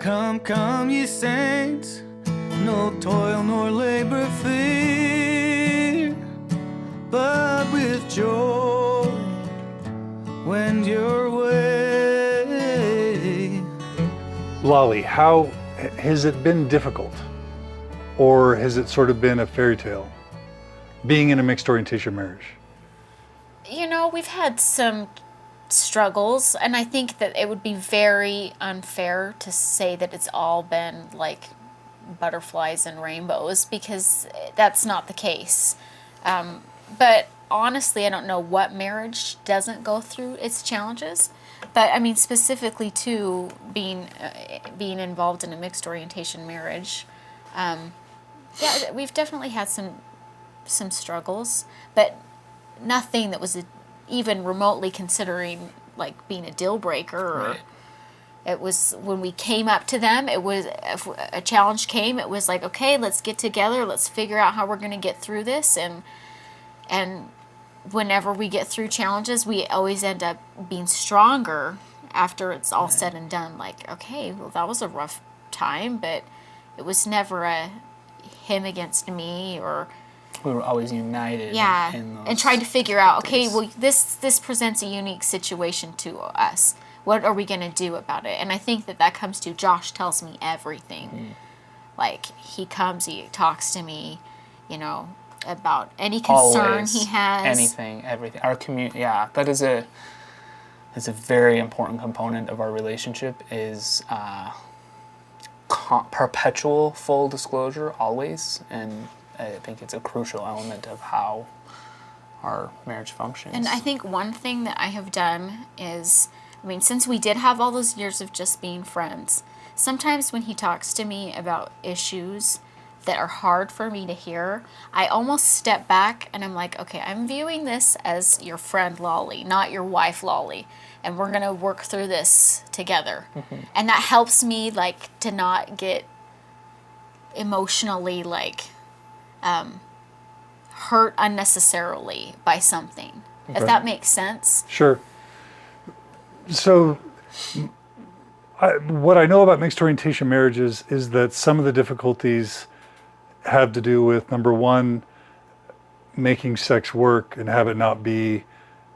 Come, come, ye saints, no toil nor labor fear, but with joy wend your way. Lolly, how has it been difficult? Or has it sort of been a fairy tale, being in a mixed orientation marriage? You know, we've had some struggles, and I think that it would be very unfair to say that it's all been like butterflies and rainbows, because that's not the case. But honestly, I don't know what marriage doesn't go through its challenges. But I mean, specifically to being involved in a mixed orientation marriage, yeah, we've definitely had some struggles, but nothing that was even remotely considering like being a deal breaker. Or Right. it was, when we came up to them, it was, if a challenge came, it was like, okay, let's get together, let's figure out how we're going to get through this. And whenever we get through challenges, we always end up being stronger after it's all said and done. Like, okay, well, that was a rough time, but it was never a him against me, or We were always united. yeah, in those and trying to figure out, okay, days. well, this presents a unique situation to us. What are we going to do about it? And I think that comes to Josh tells me everything. Like, he comes, he talks to me, you know, about any concern Always, he has. anything, everything. Our community, yeah, that is a very important component of our relationship. Is perpetual full disclosure always, and I think it's a crucial element of how our marriage functions. And I think one thing that I have done is, I mean, since we did have all those years of just being friends, sometimes when he talks to me about issues that are hard for me to hear, I almost step back and I'm like, okay, I'm viewing this as your friend Lolly, not your wife Lolly, and we're gonna work through this together. And that helps me, like, to not get emotionally, like, hurt unnecessarily by something. If Okay. that makes sense. Sure. So, what I know about mixed orientation marriages is that some of the difficulties have to do with, number one, making sex work and have it not be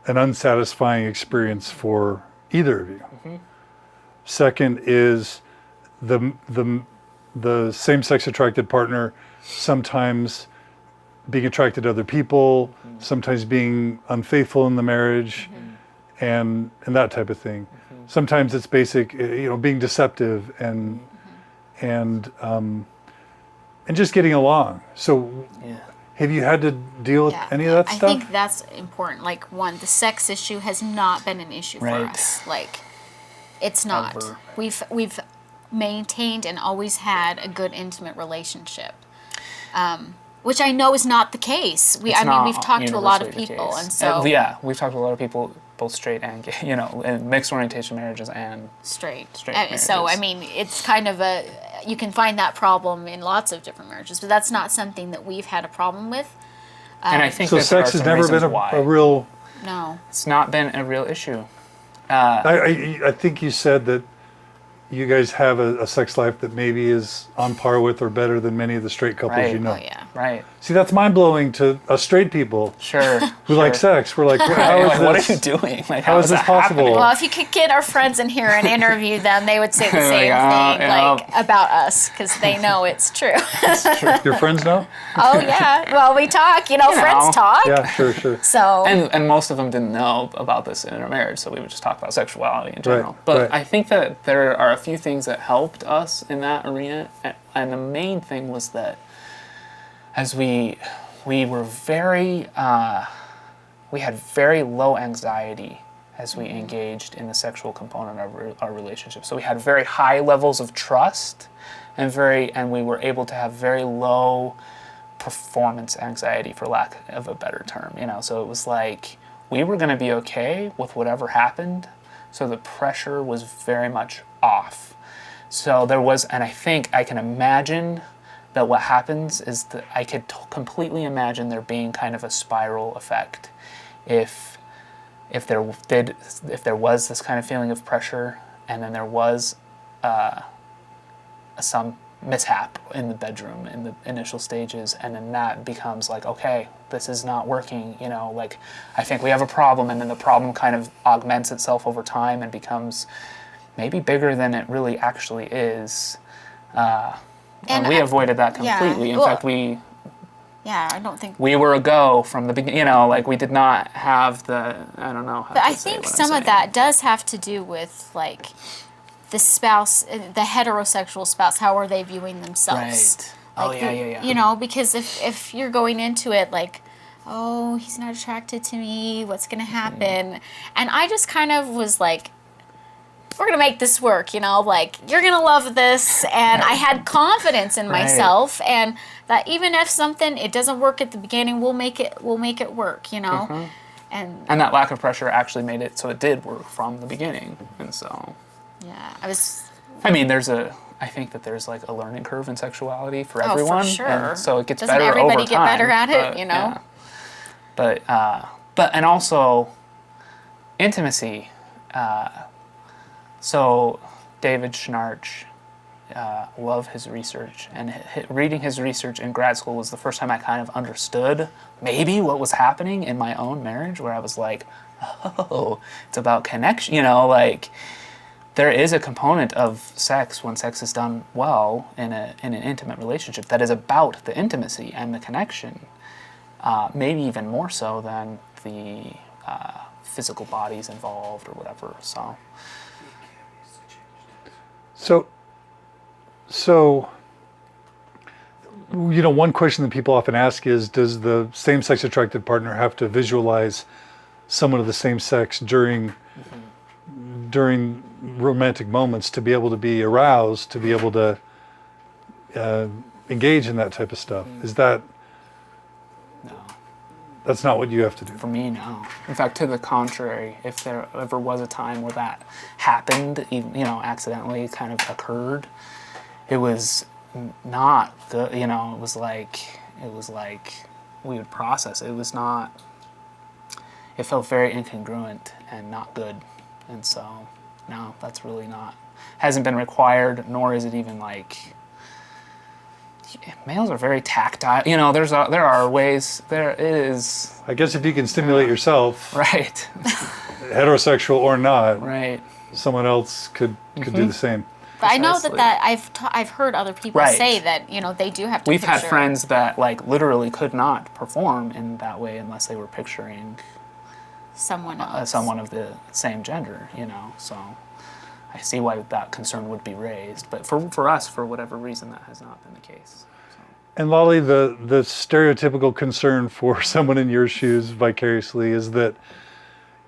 an unsatisfying experience for either of you. Second is the same-sex attracted partner sometimes being attracted to other people, sometimes being unfaithful in the marriage, and that type of thing. Sometimes it's basic, being deceptive and just getting along. So, yeah. have you had to deal with any of that I stuff? think that's important. Like, one, the sex issue has not been an issue for Right. us. Like, it's not. Ever. We've maintained and always had a good intimate relationship, which I know is not the case. It's I mean, not we've talked to a lot of universally the people, case. and so yeah, we've talked to a lot of people, both straight and gay, in mixed orientation marriages and straight. Straight So I marriages. mean, it's kind of you can find that problem in lots of different marriages, but that's not something that we've had a problem with. and I think So that there sex are has some never been reasons why. a real... No. It's not been a real issue. I think you said that you guys have a sex life that maybe is on par with or better than many of the straight couples Right. you know. Oh yeah. Right. See, that's mind-blowing to us straight people Sure. who like sex. We're like, how Right, is like, what this? are you doing? Like, How is this that possible? happening? Well, if you could get our friends in here and interview them, they would say the Like, same thing, yeah. like, about us, because they know it's true. Your friends know? Oh yeah. Well, we talk. Friends know. talk. Yeah, sure. So And most of them didn't know about this in our marriage, so we would just talk about sexuality in general. Right, But right. I think that there are a few things that helped us in that arena, and the main thing was that as we were very, we had very low anxiety as we engaged in the sexual component of our relationship. So we had very high levels of trust, and we were able to have very low performance anxiety, for lack of a better term. So it was like we were going to be okay with whatever happened. So the pressure was very much off. So there was, and I think I can imagine that what happens is that I could completely imagine there being kind of a spiral effect if there was this kind of feeling of pressure, and then there was some mishap in the bedroom in the initial stages, and then that becomes like, okay, this is not working, you know, like I think we have a problem, and then the problem kind of augments itself over time and becomes maybe bigger than it really actually is. And we avoided that completely. In fact, I don't think we were a go from the beginning, you know, like we did not have the, I don't know how but to I say think what I'm some of saying. that does have to do with like the spouse, the heterosexual spouse. How are they viewing themselves? Right. Like Yeah. You know, because if you're going into it like, oh, he's not attracted to me, what's gonna happen? And I just kind of was like, we're gonna make this work, you know, like you're gonna love this. And I had confidence in myself, and that even if something it doesn't work at the beginning, we'll make it work, you know. And that lack of pressure actually made it so it did work from the beginning. And so yeah, I mean, I think that there's like a learning curve in sexuality for everyone. For sure. And so it gets Doesn't better over everybody time. get better at it, you know? Yeah. But and also intimacy. So David Schnarch, love his research, and reading his research in grad school was the first time I kind of understood maybe what was happening in my own marriage, where I was like, oh, it's about connection, you know, like there is a component of sex when sex is done well in an intimate relationship that is about the intimacy and the connection, maybe even more so than the physical bodies involved or whatever. So, you know, one question that people often ask is, does the same-sex attracted partner have to visualize someone of the same sex during romantic moments to be able to be aroused, to be able to engage in that type of stuff? Is that... No. That's not what you have to do. For me, no. In fact, to the contrary, if there ever was a time where that happened, you know, accidentally kind of occurred, it was not good. You know, it was like we would process it. It was not. It felt very incongruent and not good, and so no, that's really not. Hasn't been required, nor is it even like. Males are very tactile. You know, there are ways. There is. I guess if you can stimulate yourself, right, heterosexual or not, right, someone else could do the same. But I know Precisely. that I've heard other people Right. say that, you know, they do have to We've had picture friends that like literally could not perform in that way unless they were picturing someone else. someone of the same gender, you know. So I see why that concern would be raised, but for us, for whatever reason, that has not been the case. So. And Lolly, the stereotypical concern for someone in your shoes vicariously is that,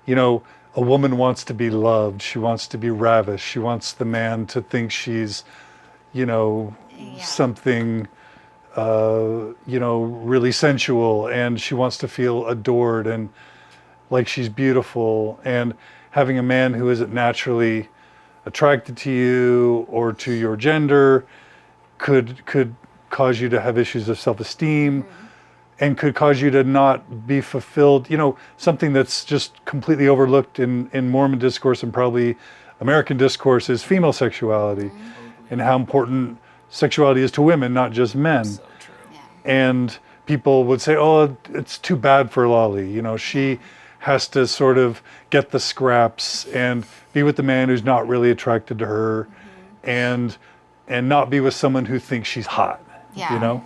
you know, a woman wants to be loved. She wants to be ravished. She wants the man to think she's, you know, something, you know, really sensual, and she wants to feel adored and like she's beautiful. And having a man who isn't naturally attracted to you or to your gender could cause you to have issues of self-esteem, and could cause you to not be fulfilled. You know, something that's just completely overlooked in Mormon discourse and probably American discourse is female sexuality, and how important sexuality is to women, not just men. So true. And people would say, oh, it's too bad for Lolly. You know, she has to sort of get the scraps and be with the man who's not really attracted to her, and not be with someone who thinks she's hot. Yeah. You know?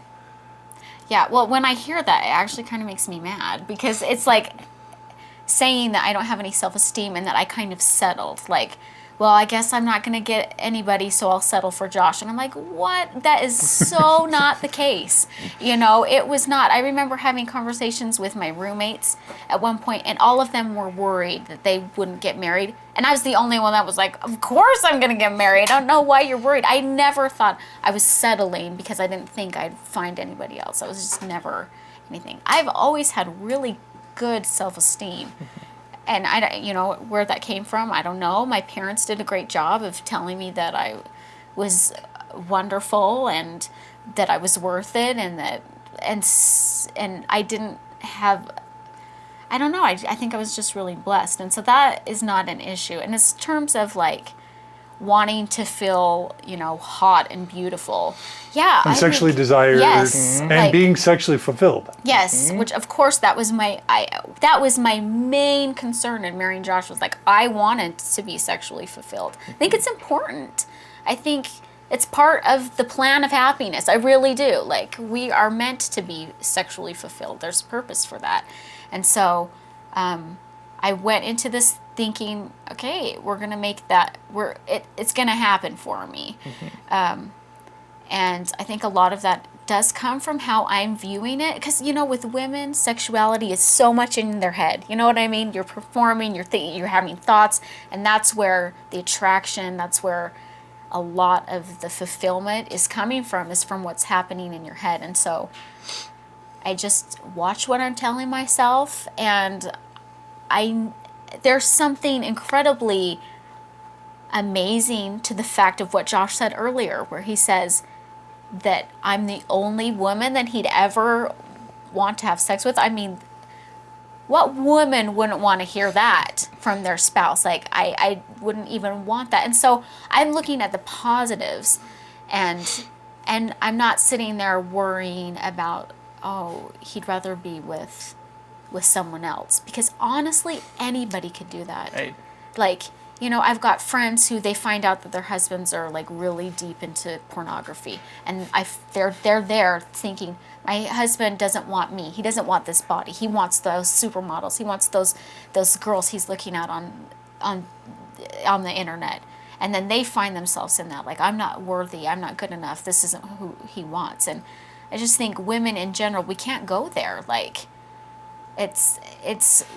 Yeah, well, when I hear that, it actually kind of makes me mad, because it's like saying that I don't have any self-esteem and that I kind of settled. Like, well, I guess I'm not going to get anybody, so I'll settle for Josh. And I'm like, what? That is so not the case. You know, it was not. I remember having conversations with my roommates at one point, and all of them were worried that they wouldn't get married. And I was the only one that was like, of course I'm going to get married. I don't know why you're worried. I never thought I was settling because I didn't think I'd find anybody else. I was just never anything. I've always had really good self-esteem. And I, you know, where that came from, I don't know. My parents did a great job of telling me that I was wonderful and that I was worth it, and that, and I didn't have, I don't know. I think I was just really blessed, and so that is not an issue. And in terms of like wanting to feel, hot and beautiful. Yeah. And sexually desired, yes, and being sexually fulfilled. Yes, which of course that was my main concern in marrying Josh, was like, I wanted to be sexually fulfilled. I think it's important. I think it's part of the plan of happiness. I really do. Like, we are meant to be sexually fulfilled. There's purpose for that. And so I went into this thinking, okay, we're going to make that, it's going to happen for me. And I think a lot of that does come from how I'm viewing it. Because, with women, sexuality is so much in their head. You know what I mean? You're performing, you're thinking, you're having thoughts. And that's where the attraction, that's where a lot of the fulfillment is coming from, is from what's happening in your head. And so I just watch what I'm telling myself. And there's something incredibly amazing to the fact of what Josh said earlier, where he says that I'm the only woman that he'd ever want to have sex with. I mean, what woman wouldn't want to hear that from their spouse? Like, I wouldn't even want that. And so I'm looking at the positives, and I'm not sitting there worrying about, oh, he'd rather be with someone else. Because honestly, anybody could do that. Right. Like, I've got friends who they find out that their husbands are like really deep into pornography, and they're there thinking, my husband doesn't want me. He doesn't want this body. He wants those supermodels. He wants those girls he's looking at on the internet. And then they find themselves in that, like, I'm not worthy. I'm not good enough. This isn't who he wants. And I just think women in general, we can't go there. Like,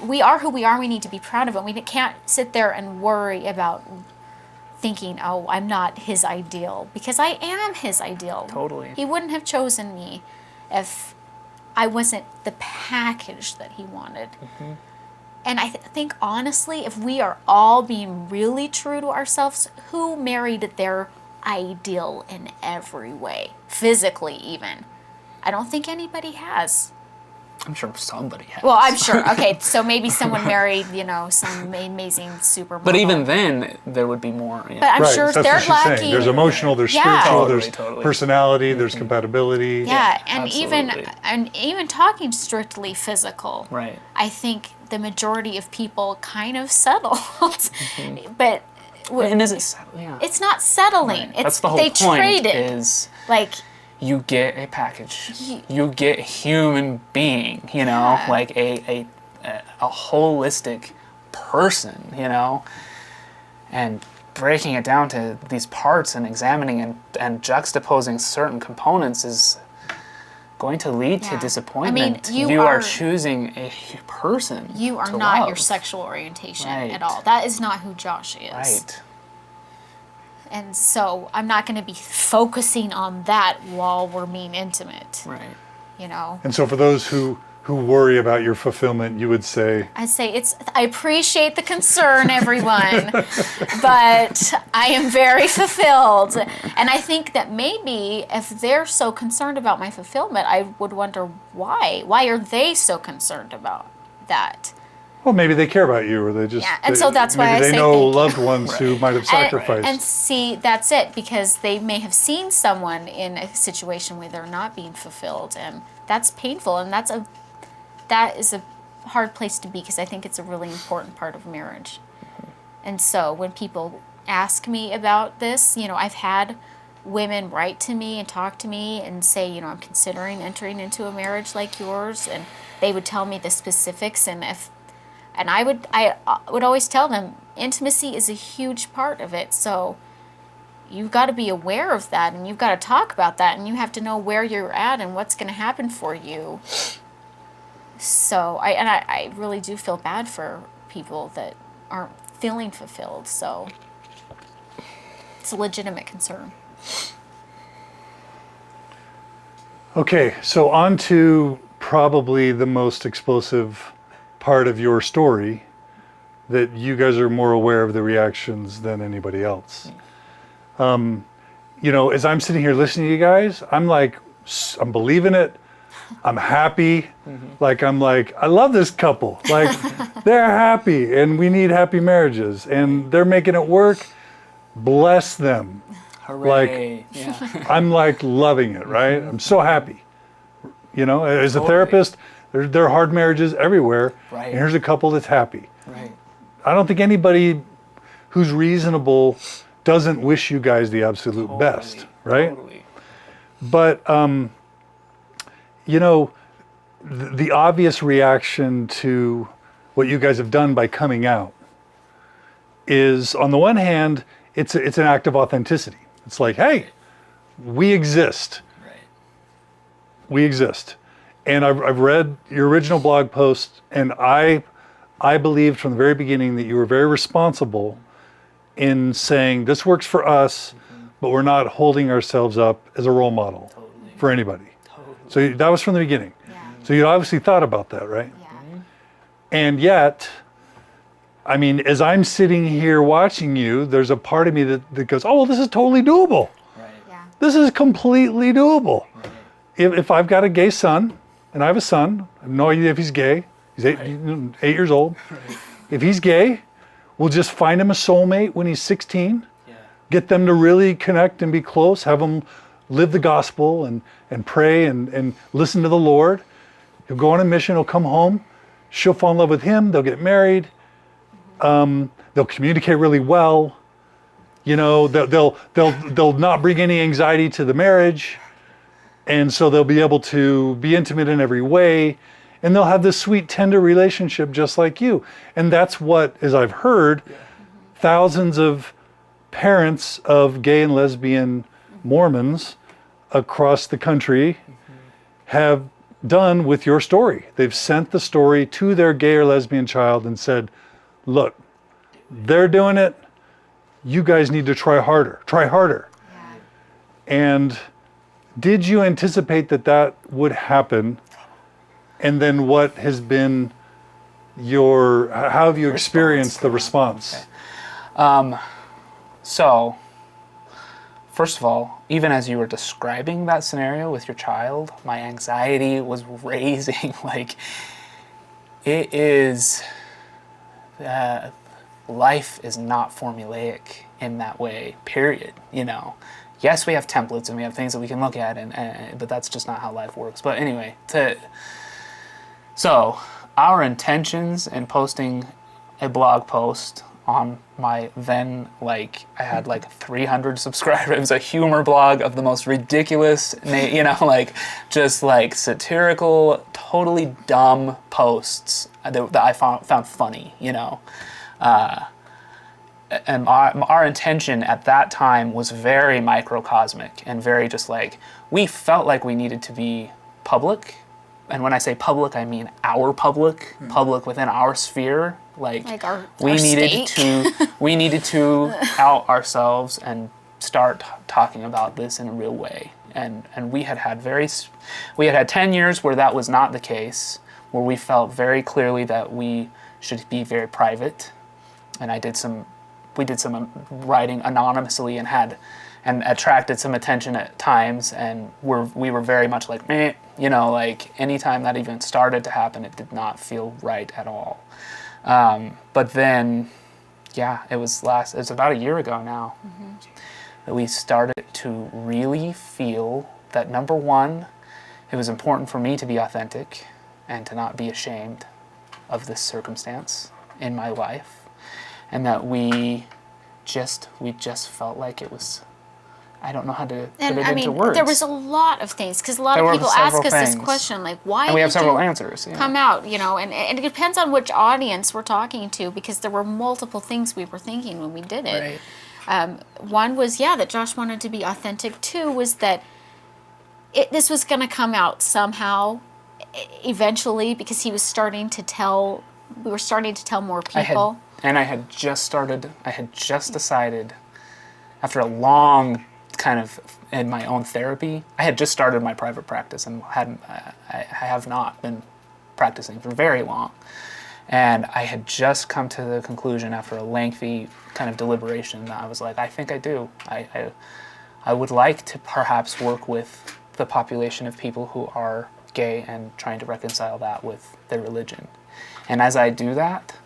we are who we are. We need to be proud of it. We can't sit there and worry about thinking, oh, I'm not his ideal, because I am his ideal. Totally. He wouldn't have chosen me if I wasn't the package that he wanted. And I think, honestly, if we are all being really true to ourselves, who married their ideal in every way, physically even? I don't think anybody has. I'm sure somebody has. Well, I'm sure. Okay, so maybe someone married, some amazing supermodel. But even then, there would be more. Yeah. But I'm Right, sure that's they're what she's lacking. saying. There's emotional, there's Yeah. spiritual, Totally, there's totally. personality, there's compatibility. Yeah, and absolutely. even talking strictly physical. Right. I think the majority of people kind of settled, but And is it? Yeah. it's not settling. It's That's the whole they point. traded. Is Like, you get a package. You get a human being. Yeah. Like a holistic person. And breaking it down to these parts and examining and juxtaposing certain components is going to lead to Yeah. disappointment. I mean, you are choosing a person. you are to not love. your sexual orientation Right. at all. That is not who Josh is. Right. And so I'm not going to be focusing on that while we're being intimate. Right. And so for those who worry about your fulfillment, you would say, I say I appreciate the concern, everyone, but I am very fulfilled. And I think that maybe if they're so concerned about my fulfillment, I would wonder why. Why are they so concerned about that? well, maybe they care about you, or they just, Yeah, and so that's why maybe I they say know thank you. loved ones who might have sacrificed. And see, that's it, because they may have seen someone in a situation where they're not being fulfilled, and that's painful, and that is a hard place to be, because I think it's a really important part of marriage. And so when people ask me about this, I've had women write to me and talk to me and say, I'm considering entering into a marriage like yours, and they would tell me the specifics, and I would always tell them, intimacy is a huge part of it, so you've got to be aware of that, and you've got to talk about that, and you have to know where you're at and what's going to happen for you. So I really do feel bad for people that aren't feeling fulfilled, so it's a legitimate concern. Okay, so on to probably the most explosive part of your story, that you guys are more aware of the reactions than anybody else. As I'm sitting here listening to you guys, I'm believing it. I'm happy. I'm like, I love this couple. Like, they're happy, and we need happy marriages, and they're making it work. bless them. Hooray. Yeah. I'm like loving it, right? I'm so happy. You know, as a Totally. therapist, there are hard marriages everywhere. Right. And here's a couple that's happy. Right. I don't think anybody who's reasonable doesn't wish you guys the absolute best, right? Totally. But, you know, the obvious reaction to what you guys have done by coming out is, on the one hand, it's an act of authenticity. It's like, hey, we exist. Right. We exist. And I've read your original blog post, and I believed from the very beginning that you were very responsible in saying this works for us, but we're not holding ourselves up as a role model for anybody. So that was from the beginning. Yeah. So you obviously thought about that, right? Yeah. And yet, I mean, as I'm sitting here watching you, there's a part of me that goes, oh, well, this is totally doable. Right. Yeah. This is completely doable. If I've got a gay son, and I have a son, I have no idea if he's gay, he's 8 years old. Right. If he's gay, we'll just find him a soulmate when he's 16, Yeah. get them to really connect and be close, have them live the gospel and pray and listen to the Lord. He'll go on a mission, he'll come home, she'll fall in love with him, they'll get married, they'll communicate really well, you know, they'll not bring any anxiety to the marriage, and so they'll be able to be intimate in every way, and they'll have this sweet, tender relationship just like you. And that's what, as I've heard, thousands of parents of gay and lesbian Mormons across the country have done with your story. They've sent the story to their gay or lesbian child and said, look, they're doing it. You guys need to try harder. Try harder. Yeah. And did you anticipate that would happen? And then what has been how have you experienced the response? So, first of all, even as you were describing that scenario with your child, my anxiety was raising. Like, it is, life is not formulaic in that way, period. You know, yes, we have templates and we have things that we can look at, but that's just not how life works. But anyway, so our intentions in posting a blog post on my then, like, I had like 300 subscribers. It was a humor blog of the most ridiculous, you know, like just like satirical, totally dumb posts that I found funny, you know. And our intention at that time was very microcosmic and very just like, we felt like we needed to be public. And when I say public, I mean our public within our sphere. Like our we needed state. we needed to out ourselves and start talking about this in a real way. And we had 10 years where that was not the case, where we felt very clearly that we should be very private. And we did some writing anonymously and attracted some attention at times, and we were very much like, meh, you know, like anytime that even started to happen, it did not feel right at all. But then, yeah, it was about a year ago now that we started to really feel that, number one, it was important for me to be authentic and to not be ashamed of this circumstance in my life. And that we just felt like it was, I don't know how to put it into words. There was a lot of things, because a lot of people ask us this question, like, why and we have did several you answers. Yeah. come out, you know, and it depends on which audience we're talking to, because there were multiple things we were thinking when we did it. Right. One was, that Josh wanted to be authentic. Two was that this was going to come out somehow, eventually, because we were starting to tell more people. I had just decided, after a long kind of in my own therapy, I had just started my private practice and I have not been practicing for very long. And I had just come to the conclusion after a lengthy kind of deliberation that I was like, I think I do. I would like to perhaps work with the population of people who are gay and trying to reconcile that with their religion. And as I do that,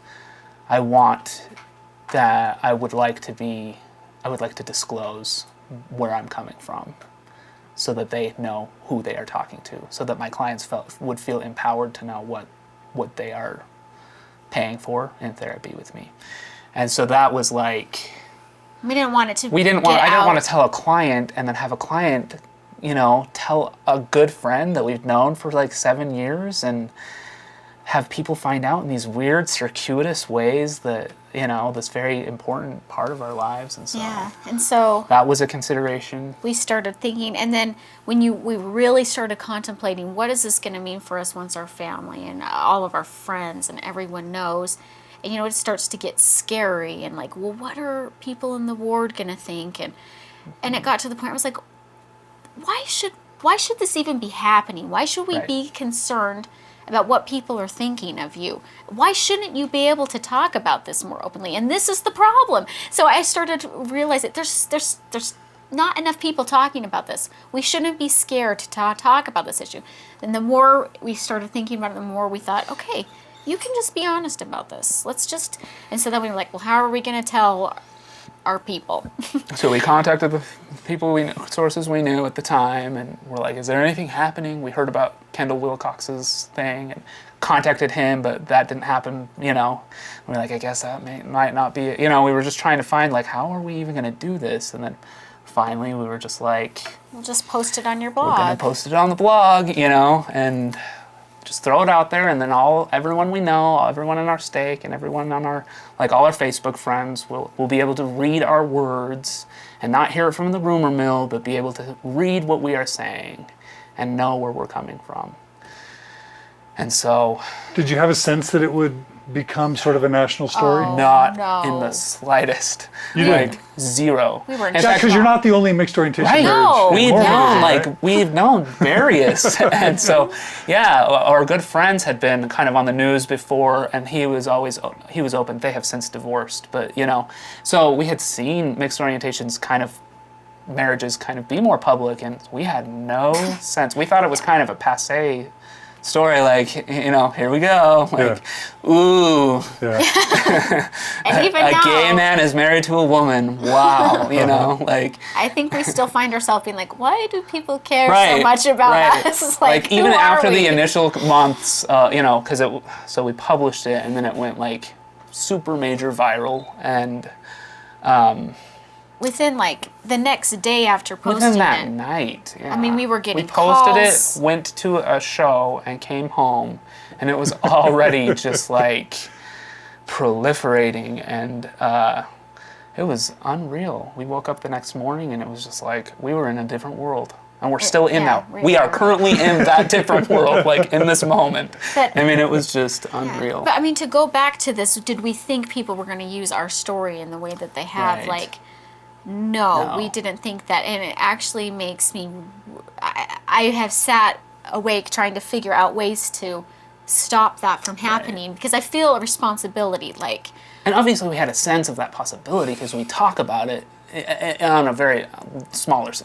I would like to be I would like to disclose where I'm coming from, so that they know who they are talking to, so that my clients would feel empowered to know what they are paying for in therapy with me. And so that was like, We didn't want it to. I didn't want to tell a client and then have a client, tell a good friend that we've known for like 7 years, and have people find out in these weird, circuitous ways that, this very important part of our lives. And so, And so that was a consideration. we started thinking, and then when we really started contemplating, what is this going to mean for us once our family and all of our friends and everyone knows, and it starts to get scary, and like, well, what are people in the ward going to think, and it got to the point I was like, why should this even be happening? Why should we be concerned about what people are thinking of you? Why shouldn't you be able to talk about this more openly? And this is the problem. So I started to realize that there's not enough people talking about this. We shouldn't be scared to talk about this issue. And the more we started thinking about it, the more we thought, okay, you can just be honest about this. And so then we were like, well, how are we going to tell our people? So we contacted the people sources we knew at the time, and we're like, is there anything happening? We heard about Kendall Wilcox's thing and contacted him, but that didn't happen, We're like, I guess that might not be, we were just trying to find, like, how are we even going to do this? And then finally we were just like, We'll just post it on your we're blog. going to post it on the blog, and just throw it out there, and then everyone we know, everyone in our stake, and everyone on our, like, all our Facebook friends will be able to read our words and not hear it from the rumor mill, but be able to read what we are saying and know where we're coming from. And so, Did you have a sense that it would become sort of a national story? not no. in the slightest. You like, didn't? zero. We were in In Yeah, fact, because you're not the only mixed orientation Right. marriage. No. in We've Mormon, known, right? we've known various. And so, our good friends had been kind of on the news before, and he was open. They have since divorced, but, so we had seen mixed orientations marriages kind of be more public, and we had no sense. We thought it was kind of a passé story, like, here we go. Like, ooh, Yeah. And even a now, gay man is married to a woman. Wow, like... I think we still find ourselves being like, why do people care so Right, much about right. us? Like, who even are after we? the initial months, because so we published it, and then it went like super major viral, and Within like the next day after posting within that it. night, I mean, we were getting we posted calls. it, went to a show, and came home, and it was already just like proliferating, and it was unreal. We woke up the next morning, and it was just like we were in a different world. And we're still in Yeah, that. We are currently in that different world, like in this moment. But- I mean, it was just unreal. But I mean, to go back to this, did we think people were going to use our story in the way that they have? Right. Like, no, No. we didn't think that. And it actually makes me, I have sat awake trying to figure out ways to stop that from happening because I feel a responsibility. Like, And obviously we had a sense of that possibility because we talk about it on a very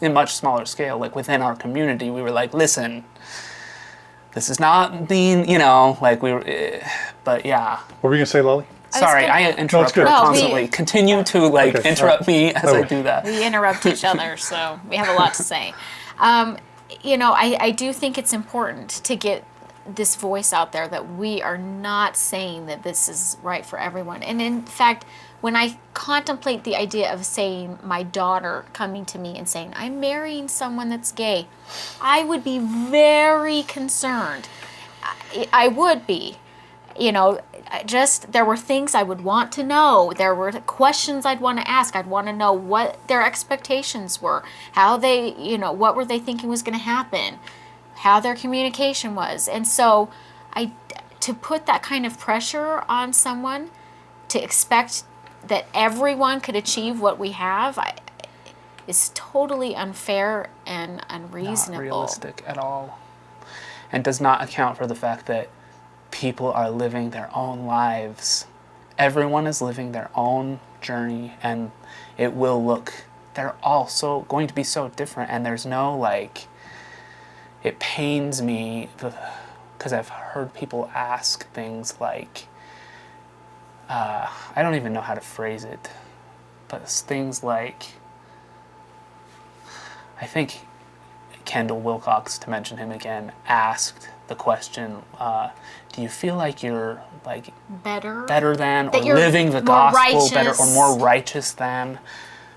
much smaller scale. Like within our community, we were like, listen, this is not being, like we were, but yeah. What were you going to say, Lolly? Sorry, I interrupt her good. No, constantly. Continue to Okay, interrupt me as I Okay. do that. we interrupt each other, so we have a lot to say. I do think it's important to get this voice out there that we are not saying that this is right for everyone. And in fact, when I contemplate the idea of saying my daughter coming to me and saying, I'm marrying someone that's gay, I would be very concerned. I would be. There were things I would want to know. There were questions I'd want to ask. I'd want to know what their expectations were, how they, what were they thinking was going to happen, how their communication was. And so to put that kind of pressure on someone to expect that everyone could achieve what we have is totally unfair and unreasonable. Not realistic at all. And does not account for the fact that people are living their own lives. Everyone is living their own journey, and it will they're all going to be so different, and there's no it pains me because I've heard people ask things like, I don't even know how to phrase it. but things like, I think Kendall Wilcox, to mention him again, asked the question, do you feel like you're like better than, or living the gospel better, or more righteous than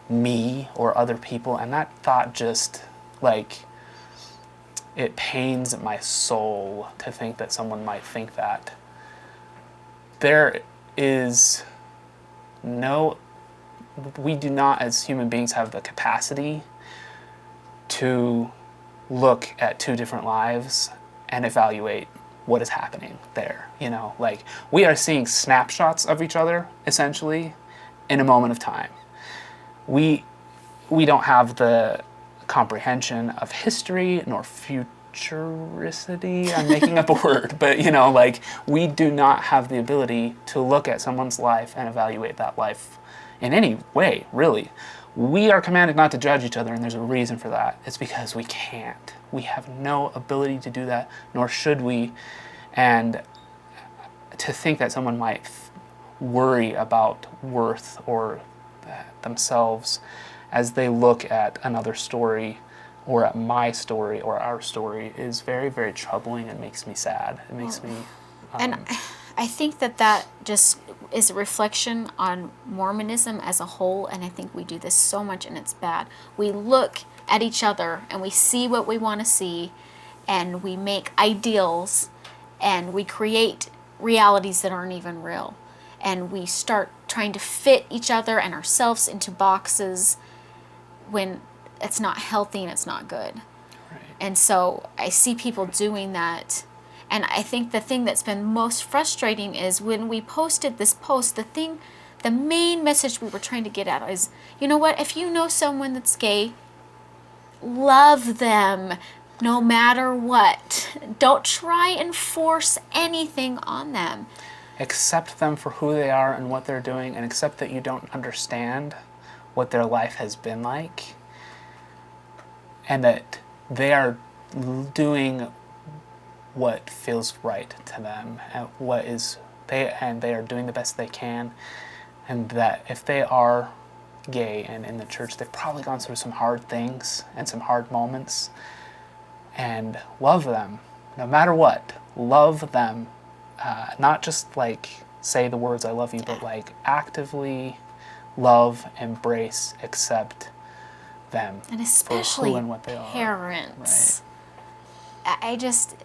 me or other people? And that thought just, like, it pains my soul to think that someone might think that. There is no, we do not as human beings have the capacity to look at two different lives and evaluate what is happening there. You know, like, we are seeing snapshots of each other, essentially, in a moment of time. We don't have the comprehension of history nor futuricity. I'm making up a word, but, you know, like, we do not have the ability to look at someone's life and evaluate that life in any way, really. We are commanded not to judge each other, and there's a reason for that. It's because we can't. We have no ability to do that, nor should we. And to think that someone might worry about worth or themselves as they look at another story, or at my story or our story, is very, very troubling and makes me sad. It makes me... And I think that just is a reflection on Mormonism as a whole, and I think we do this so much, and it's bad. We look at each other and we see what we want to see, and we make ideals, and we create realities that aren't even real, and we start trying to fit each other and ourselves into boxes when it's not healthy and it's not good. Right. And so I see people doing that. And I think the thing that's been most frustrating is when we posted this post, the main message we were trying to get at is, you know what, if you know someone that's gay, love them no matter what. Don't try and force anything on them. Accept them for who they are and what they're doing, and accept that you don't understand what their life has been like, and that they are doing what feels right to them, and they are doing the best they can, and that if they are gay and in the church, they've probably gone through some hard things and some hard moments, and love them no matter what. Love them, not just like say the words "I love you," but like actively love, embrace, accept them, and especially for who and what they parents. Right. I just,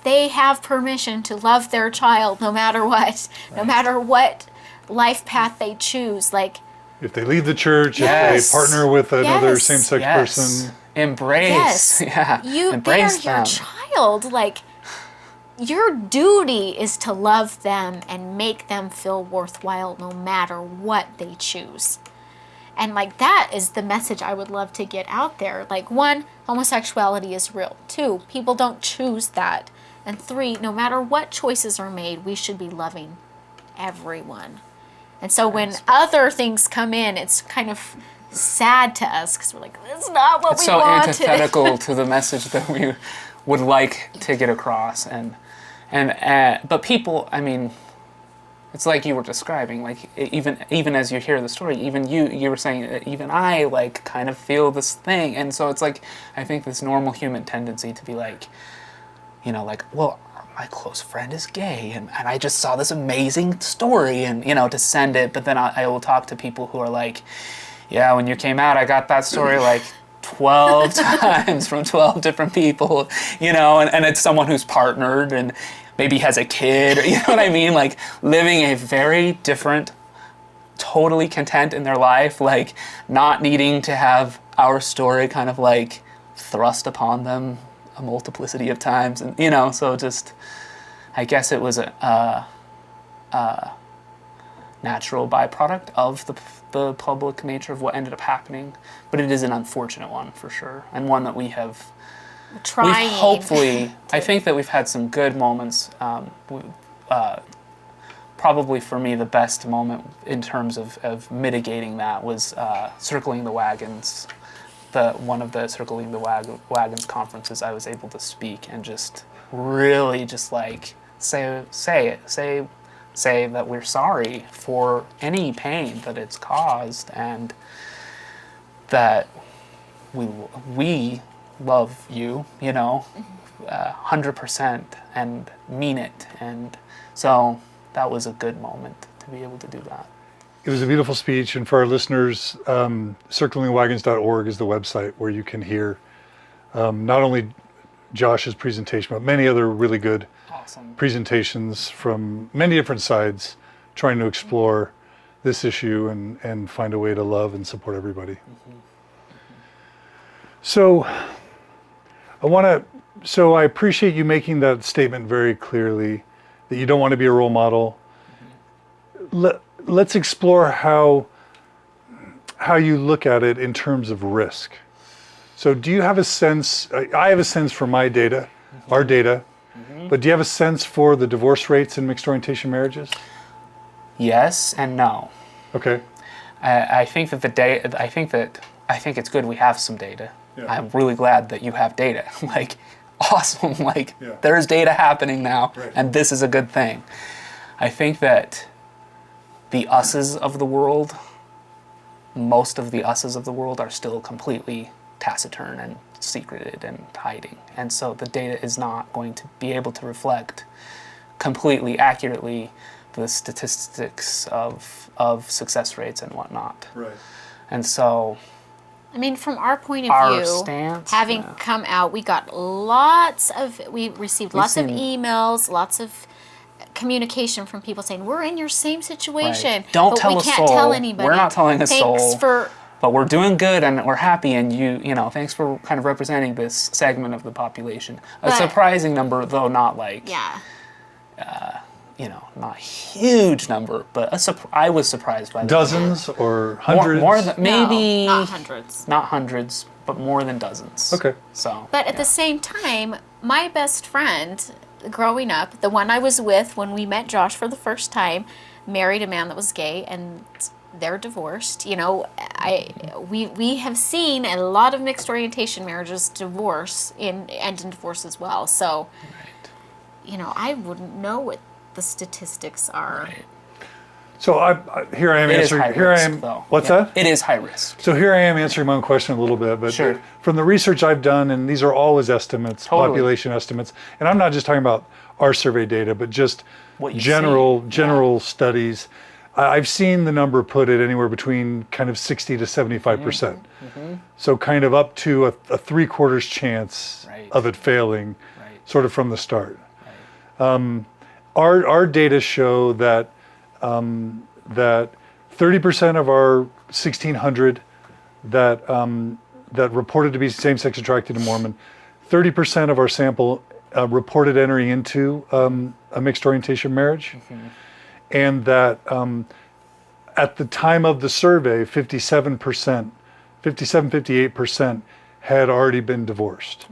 they have permission to love their child no matter what, no matter what life path they choose. Like, if they leave the church, yes. if they partner with another Yes. same-sex Yes. person. yes, Embrace. Yeah. Embrace they are your child. Like, your duty is to love them and make them feel worthwhile no matter what they choose. And like, that is the message I would love to get out there. Like, 1, homosexuality is real. 2, people don't choose that. And 3, no matter what choices are made, we should be loving everyone. And so when other things come in, it's kind of sad to us because we're like, that's not what we wanted. It's so antithetical to the message that we would like to get across. But people, I mean, it's like you were describing, like, even as you hear the story, even you were saying that even I, like, kind of feel this thing. And so it's like, I think this normal human tendency to be like, like, well, my close friend is gay, and I just saw this amazing story, and, to send it. But then I will talk to people who are like, yeah, when you came out, I got that story like 12 times from 12 different people, and it's someone who's partnered and maybe has a kid, or, you know what I mean? Like, living a very different, totally content in their life, like, not needing to have our story kind of like thrust upon them a multiplicity of times. And, so just, I guess it was a natural byproduct of the public nature of what ended up happening. But it is an unfortunate one for sure, and one that we have trying. We've hopefully, I think that we've had some good moments. Probably for me, the best moment in terms of mitigating that was Circling the Wagons. One of the Circling the Wagons conferences, I was able to speak and just really just like say say that we're sorry for any pain that it's caused, and that we love you, 100%, and mean it. And so that was a good moment to be able to do that. It was a beautiful speech, and for our listeners, circlingwagons.org is the website where you can hear not only Josh's presentation, but many other really good Awesome. presentations from many different sides, trying to explore this issue and find a way to love and support everybody. So I appreciate you making that statement very clearly, that you don't want to be a role model. Let's explore how you look at it in terms of risk. So do you have a sense, I have a sense for my data, our data, but do you have a sense for the divorce rates in mixed orientation marriages? Yes and no. Okay. I think that I think it's good we have some data. Yeah. I'm really glad that you have data. Awesome. Yeah. There's data happening now, Right. and this is a good thing. I think that the us's of the world, most of the us's of the world are still completely taciturn and secreted and hiding. And so the data is not going to be able to reflect completely accurately the statistics of success rates and whatnot. Right. And so I mean, from our point of Our view, stance, having yeah. come out, we received lots of seen- emails, lots of communication from people saying, we're in your same situation. Right. Don't but tell we a can't soul. tell anybody. We're not telling a Thanks soul. for but we're doing good and we're happy, and thanks for kind of representing this segment of the population. A But- surprising number, though not yeah. not a huge number, but I was surprised by that. Dozens or hundreds? More than maybe No, not hundreds. not hundreds, but more than dozens. Okay. So But at the same time, my best friend growing up, the one I was with when we met Josh for the first time, married a man that was gay, and they're divorced. We have seen a lot of mixed orientation marriages end in divorce as well. So, I wouldn't know what the statistics are. Right. So here I am It is answering. high Here risk, I am. though. What's Yeah. that? It is high risk. So here I am answering my own question a little bit, but Sure. from the research I've done, and these are always estimates, Totally. population estimates, and I'm not just talking about our survey data, but just What you general studies. I've seen the number put at anywhere between kind of 60 to 75%. So kind of up to a 3/4 chance Right. of it failing, Right. sort of from the start. Right. Our data show that 30% of our 1,600 that reported to be same-sex attracted to Mormon, 30% of our sample reported entering into a mixed orientation marriage, and that at the time of the survey, 58% had already been divorced.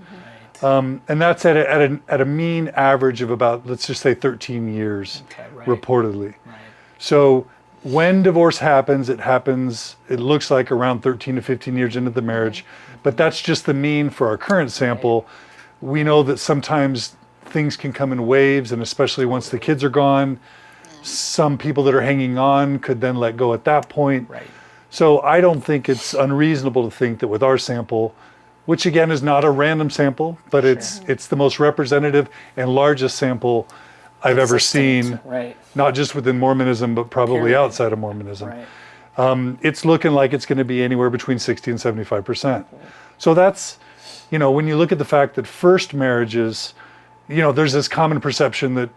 And that's at a mean average of about, let's just say 13 years, Okay, right. reportedly. Right. So when divorce happens, it looks like around 13 to 15 years into the marriage, but that's just the mean for our current sample. We know that sometimes things can come in waves, and especially once the kids are gone, some people that are hanging on could then let go at that point. Right. So I don't think it's unreasonable to think that with our sample, which again is not a random sample, but it's the most representative and largest sample I've ever seen, Right. not just within Mormonism, but probably Period. outside of Mormonism. Right. It's looking like it's going to be anywhere between 60 and 75%. So that's, when you look at the fact that first marriages, there's this common perception that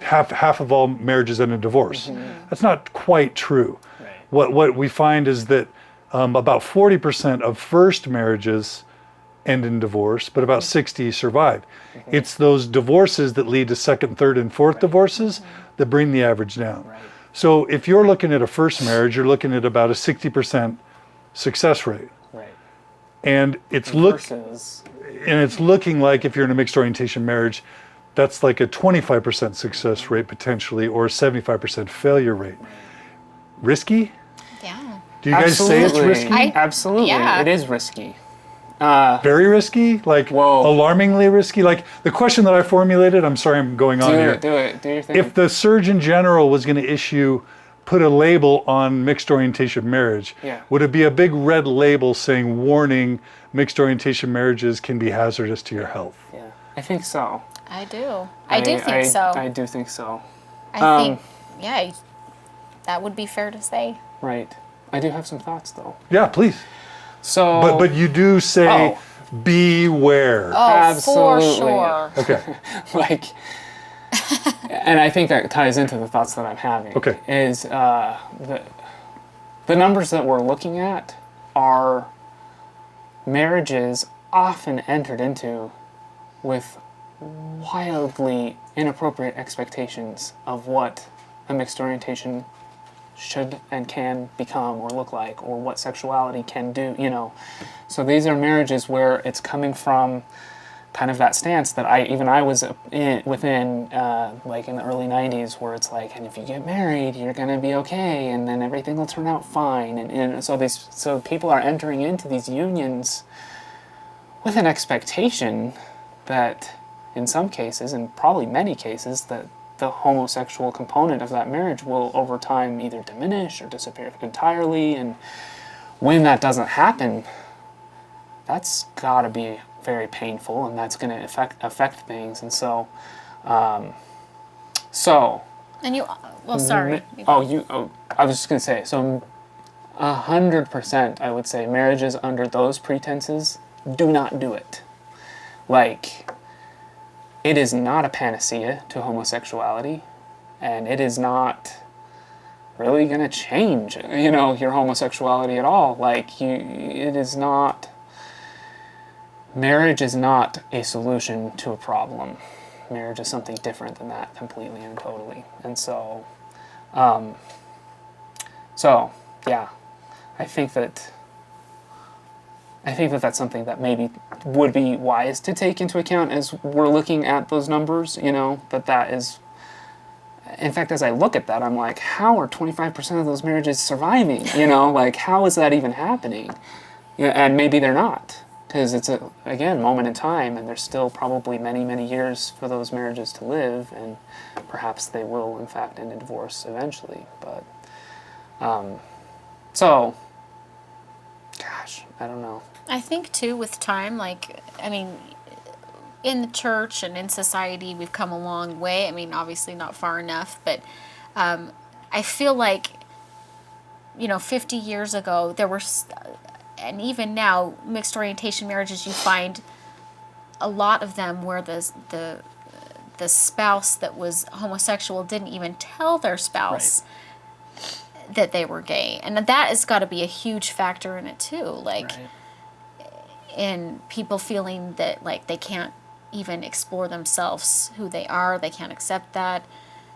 half of all marriages end in divorce. That's not quite true. Right. What we find is that about 40% of first marriages end in divorce, but about 60 survive. It's those divorces that lead to second, third, and fourth divorces that bring the average down. Right. So if you're looking at a first marriage, you're looking at about a 60% success rate. Right. And it's Versus looking like if you're in a mixed orientation marriage, that's like a 25% success rate potentially, or a 75% failure rate. Risky? Yeah. Do you guys say it's Absolutely. risky? Absolutely. Yeah. It is risky. Very risky? Like Whoa. alarmingly risky? Like the question that I formulated, I'm sorry I'm going on here. Do your thing. If the Surgeon General was going to put a label on mixed orientation marriage, Yeah. would it be a big red label saying, warning, mixed orientation marriages can be hazardous to your health? Yeah, I think so. I do. I do think so. I do think so. I think, yeah, that would be fair to say. Right. I do have some thoughts though. Yeah, please. So, But you do say, beware. Oh, Absolutely. for sure. Okay. like, and I think that ties into the thoughts that I'm having. Okay. Is the numbers that we're looking at are marriages often entered into with wildly inappropriate expectations of what a mixed orientation should and can become or look like, or what sexuality can do, you know. So these are marriages where it's coming from kind of that stance that I was within, like in the early 90s, where it's like, and if you get married, you're going to be okay, and then everything will turn out fine. And so people are entering into these unions with an expectation that in some cases, and probably many cases, that the homosexual component of that marriage will over time either diminish or disappear entirely. And when that doesn't happen, that's got to be very painful, and that's going to affect things. And so And you, well, sorry. I was just going to say, so 100% I would say marriages under those pretenses, do not do it. Like, it is not a panacea to homosexuality, and it is not really going to change, you know, your homosexuality at all. Like, it is not, marriage is not a solution to a problem. Marriage is something different than that, completely and totally. And so, yeah, I think that that's something that maybe would be wise to take into account as we're looking at those numbers, you know, that is, in fact, as I look at that, I'm like, how are 25% of those marriages surviving? You know, like, how is that even happening? Yeah, and maybe they're not, because it's a, again, moment in time, and there's still probably many, many years for those marriages to live, and perhaps they will, in fact, end in divorce eventually. But, so, gosh, I don't know. I think too, with time, like, I mean, in the church and in society, we've come a long way. I mean, obviously not far enough, but I feel like, you know, 50 years ago, there were, and even now, mixed orientation marriages, you find a lot of them where the spouse that was homosexual didn't even tell their spouse that they were gay. And that has got to be a huge factor in it too. Like, in people feeling that, like, they can't even explore themselves, who they are, they can't accept that.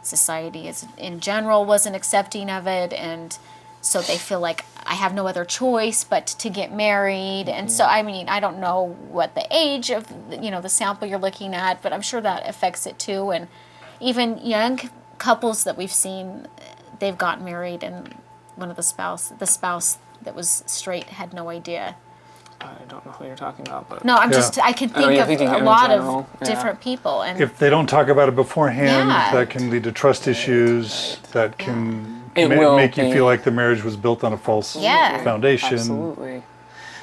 Society is, in general, wasn't accepting of it, and so they feel like, I have no other choice but to get married. And so, I mean, I don't know what the age of, you know, the sample you're looking at, but I'm sure that affects it too. And even young couples that we've seen, they've gotten married, and the spouse that was straight had no idea. I don't know who you're talking about, but No, I can think of a lot of different people. And if they don't talk about it beforehand, Yeah. that can lead to trust issues, that can It will make you be- feel like the marriage was built on a false foundation. Absolutely.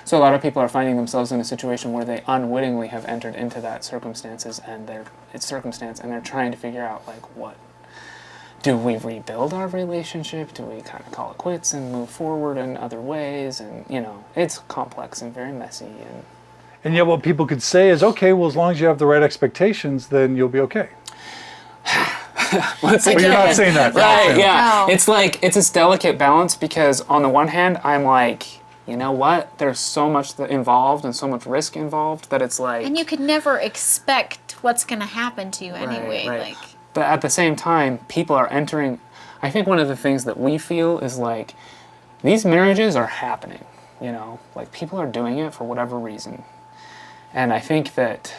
So a lot of people are finding themselves in a situation where they unwittingly have entered into that circumstance, and they're trying to figure out, like, what do we rebuild our relationship? Do we kind of call it quits and move forward in other ways? And, you know, it's complex and very messy. And yet what people could say is, okay, well, as long as you have the right expectations, then you'll be okay. Once But you're not saying that. Right, yeah. No. It's like, it's this delicate balance, because on the one hand, I'm like, you know what? There's so much involved and so much risk involved that it's like... And you could never expect what's going to happen to you anyway. Right. Like, But at the same time, people are entering... I think one of the things that we feel is, like, these marriages are happening, you know? Like, people are doing it for whatever reason. And I think that...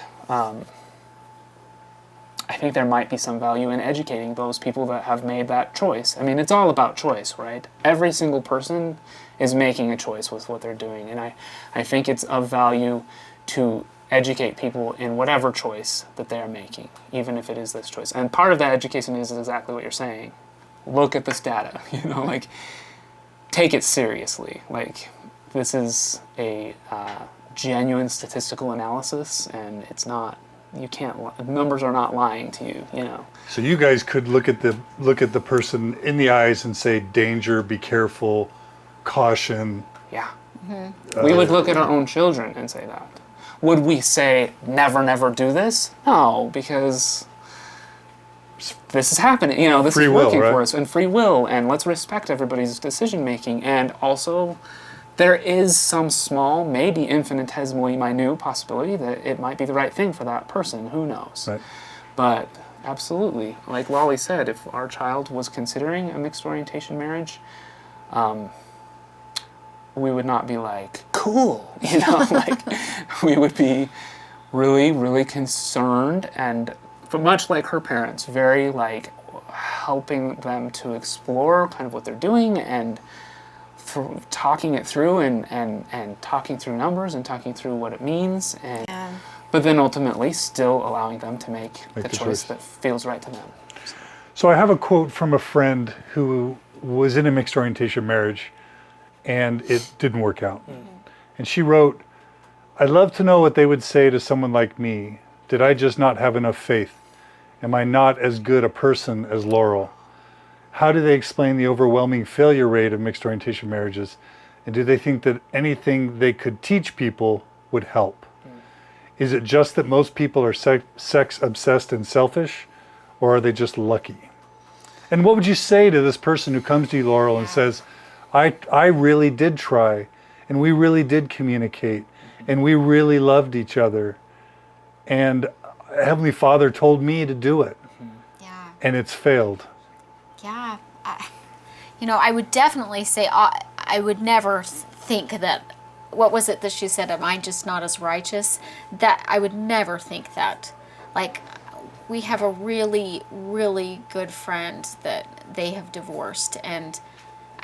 I think there might be some value in educating those people that have made that choice. I mean, it's all about choice, right? Every single person is making a choice with what they're doing, and I think it's of value to educate people in whatever choice that they are making, even if it is this choice. And part of that education is exactly what you're saying. Look at this data, like, take it seriously. Like, this is a genuine statistical analysis, and it's not, numbers are not lying to you, So you guys could look at the person in the eyes and say, danger, be careful, caution. Yeah. We would look at our own children and say that. Would we say, never, never do this? No, because this is happening. This Free is will, working right? for us, and free will, and let's respect everybody's decision making. And also, there is some small, maybe infinitesimally minute possibility that it might be the right thing for that person. Who knows? Right. But absolutely, like Lolly said, if our child was considering a mixed orientation marriage, we would not be like, cool, like, we would be really, really concerned, and much like her parents, very like helping them to explore kind of what they're doing, and talking it through, and talking through numbers, and talking through what it means, and but then ultimately still allowing them to make the choice that feels right to them. So I have a quote from a friend who was in a mixed orientation marriage, and it didn't work out. And she wrote, "I'd love to know what they would say to someone like me. Did I just not have enough faith? Am I not as good a person as Laurel? How do they explain the overwhelming failure rate of mixed orientation marriages? And do they think that anything they could teach people would help? Is it just that most people are sex obsessed and selfish, or are they just lucky?" And what would you say to this person who comes to you, Laurel, and says, I really did try, and we really did communicate, and we really loved each other, and Heavenly Father told me to do it, and it's failed? Yeah. I would definitely say I would never think that, what was it that she said, am I just not as righteous? That I would never think that. Like, we have a really, really good friend that they have divorced, and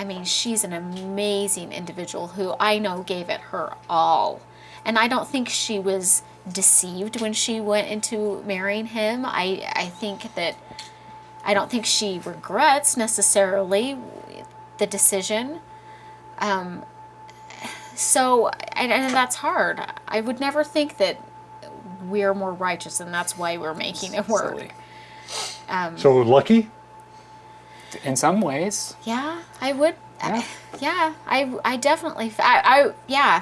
I mean, she's an amazing individual who I know gave it her all. And I don't think she was deceived when she went into marrying him. I think that, I don't think she regrets necessarily the decision. So, and that's hard. I would never think that we're more righteous and that's why we're making it work. Silly. So lucky? In some ways. Yeah, I would. Yeah. I definitely.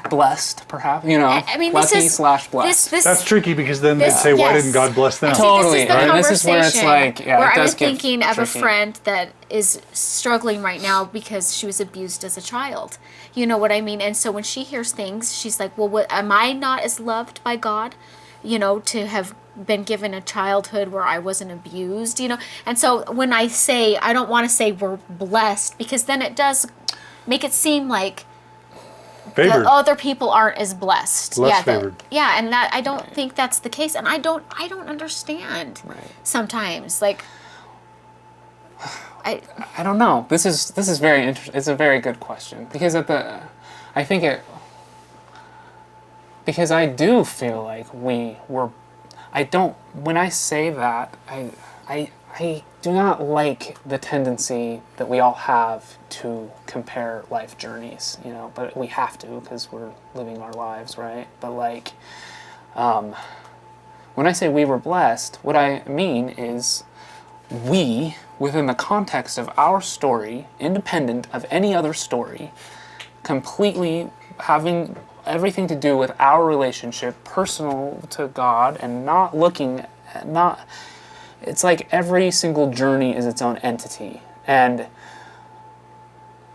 Blessed, perhaps. I mean, lucky this is / blessed. That's tricky, because then they'd say, why didn't God bless them? Totally. This is the And this is where it's like, where it I does was get thinking of a tricky. friend that is struggling right now because she was abused as a child. You know what I mean? And so when she hears things, she's like, well, am I not as loved by God? To have been given a childhood where I wasn't abused, And so when I say, I don't want to say we're blessed, because then it does make it seem like Favored. the other people aren't as blessed. Less favored. And that, I don't think that's the case, and I don't understand sometimes. Like, I don't know. This is very interesting. It's a very good question, because because I do feel like when I say that, I do not like the tendency that we all have to compare life journeys, but we have to, because we're living our lives, right? But like, when I say we were blessed, what I mean is we, within the context of our story, independent of any other story, completely having everything to do with our relationship, personal to God, and it's like every single journey is its own entity. And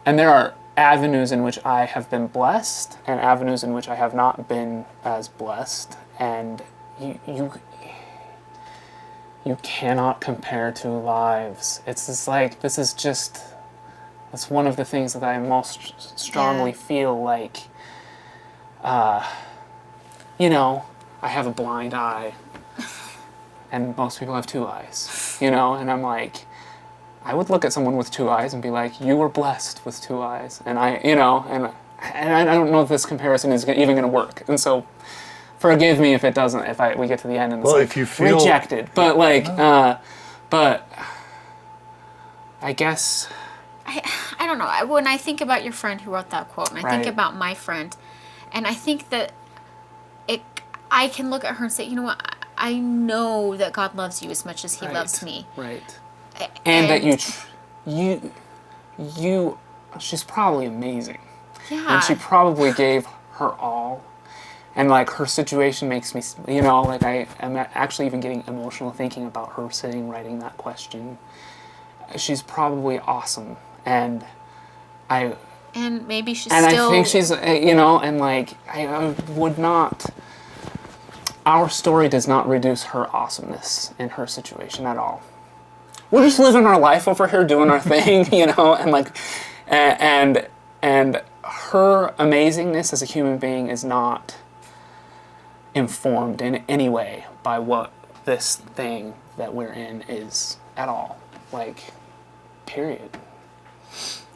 there are avenues in which I have been blessed and avenues in which I have not been as blessed. And you cannot compare two lives. It's just like, that's one of the things that I most strongly feel like, I have a blind eye. and most people have 2 eyes, you know, and I'm like, I would look at someone with 2 eyes and be like, you were blessed with 2 eyes, and I don't know if this comparison is even going to work, and so forgive me if it doesn't, we get to the end and it's if you feel rejected, but but I guess I don't know. When I think about your friend who wrote that quote, and I think Right. about my friend, and I think that I can look at her and say, you know what? I know that God loves you as much as He loves me. Right. And that she's probably amazing. Yeah. And she probably gave her all. And like her situation makes me, you know, like I'm actually even getting emotional thinking about her sitting writing that question. She's probably awesome. And maybe she's and still. I think she's, you know, and like I would not. Our story does not reduce her awesomeness in her situation at all. We're just living our life over here, doing our thing, you know, and like, and her amazingness as a human being is not informed in any way by what this thing that we're in is at all. Like, period.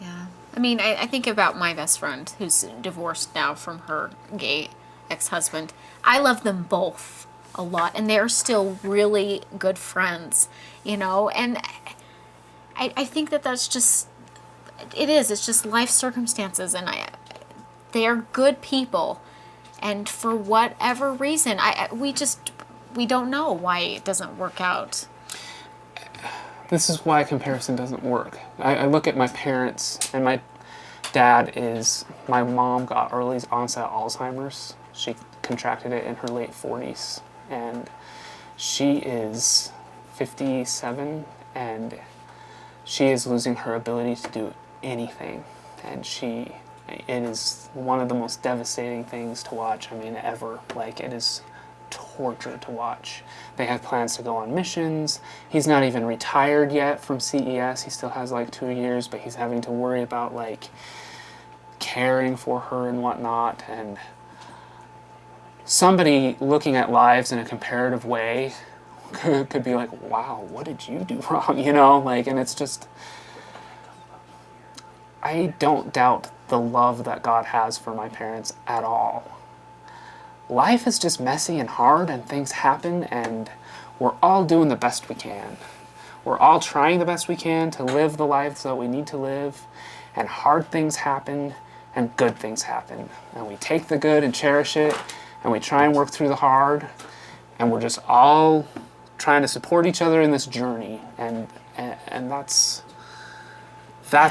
Yeah. I mean, I think about my best friend who's divorced now from her gay ex-husband. I love them both a lot, and they're still really good friends, you know, and I think that's just, it's just life circumstances, and they're good people, and for whatever reason, we don't know why it doesn't work out. This is why comparison doesn't work. I look at my parents, and my mom got early onset Alzheimer's. She contracted it in her late 40s, and she is 57, and she is losing her ability to do anything, and it is one of the most devastating things to watch, I mean, ever. Like, it is torture to watch. They have plans to go on missions. He's not even retired yet from CES. He still has like 2 years, but he's having to worry about like caring for her and whatnot, and somebody looking at lives in a comparative way could be like, wow, what did you do wrong? You know, like, and it's just, I don't doubt the love that God has for my parents at all. Life is just messy and hard, and things happen, and we're all doing the best we can. We're all trying the best we can to live the lives that we need to live, and hard things happen, and good things happen. And we take the good and cherish it, and we try and work through the hard, and we're just all trying to support each other in this journey, and that's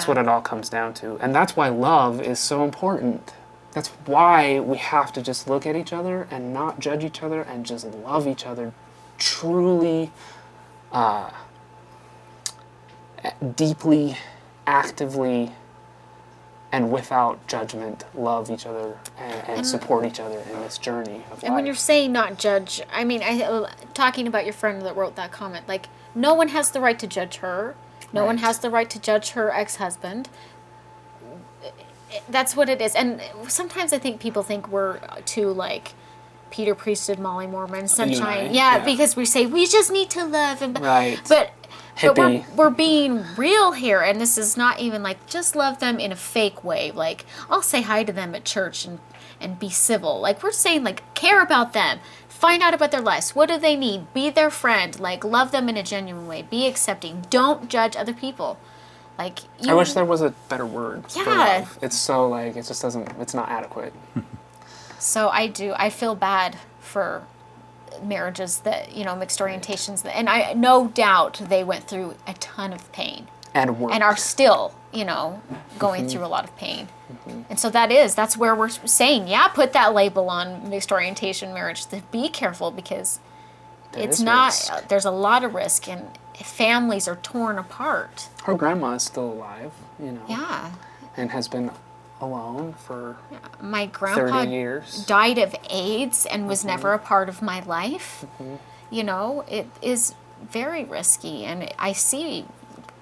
what it all comes down to. And that's why love is so important. That's why we have to just look at each other and not judge each other and just love each other truly, deeply, actively, and without judgment, love each other and support each other in this journey of life. And when you're saying not judge, I mean, talking about your friend that wrote that comment, like, no one has the right to judge her. No one has the right to judge her ex-husband. That's what it is. And sometimes I think people think we're too, like, Peter Priesthood, Molly Mormon, Sunshine. Yeah, because we say, we just need to love. But we're being real here, and this is not even like just love them in a fake way. Like, I'll say hi to them at church and be civil. Like, we're saying, like, care about them. Find out about their lives. What do they need? Be their friend. Like, love them in a genuine way. Be accepting. Don't judge other people. Like, I wish there was a better word for Yeah. love. It's so, like, it just doesn't, it's not adequate. So I feel bad for marriages that, you know, mixed orientations, and I no doubt they went through a ton of pain And work. and are still, you know, going through a lot of pain. And so that's where we're saying, yeah, put that label on mixed orientation marriage, to be careful, because it's not, risk. there's a lot of risk, and families are torn apart. Her grandma is still alive, you know. Yeah. And has been alone for My grandpa 30 years. died of AIDS and was never a part of my life. You know, it is very risky, and I see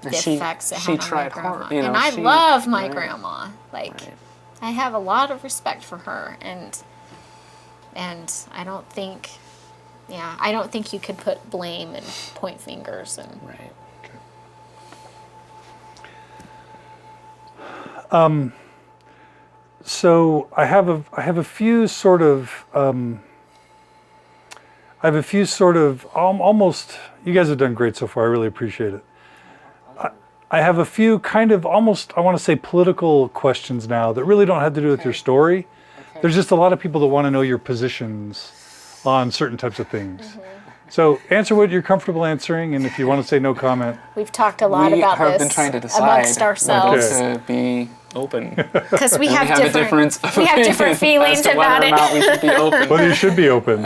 the effects it had on my tried grandma. hard, you know, and I she- love my right. grandma. Like, Right. I have a lot of respect for her, and I don't think Yeah, I don't think you could put blame and point fingers and. Right. So I have a few sort of almost. You guys have done great so far. I really appreciate it. I have a few kind of almost, I want to say, political questions now that really don't have to do with your story. There's just a lot of people that want to know your positions on certain types of things. So answer what you're comfortable answering, and if you want to say no comment. We've talked a lot about We have this been trying to decide amongst ourselves. whether to be open. Because we have a difference of we have different opinion feelings as to about whether or it. not we should be open. Whether you should be open,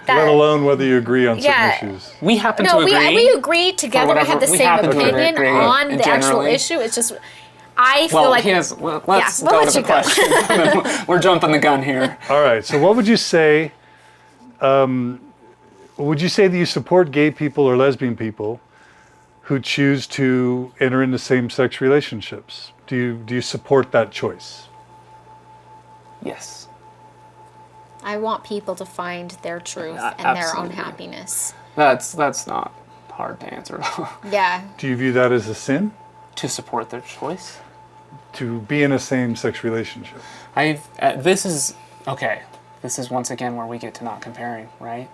let alone whether you agree on certain Yeah. issues. We happen No, to agree. we agree together. We whatever- have the we same happen to opinion agree on the actual generally. issue. It's just, I feel Well, like let's we'll go let to the you go. question. We're jumping the gun here. All right. So what would you say? Would you say that you support gay people or lesbian people who choose to enter into same-sex relationships? Do you support that choice? Yes. I want people to find their truth Yeah, and their own absolutely. happiness. That's not hard to answer at all. Yeah. Do you view that as a sin To support their choice. to be in a same-sex relationship? This is okay. This is once again where we get to not comparing, right?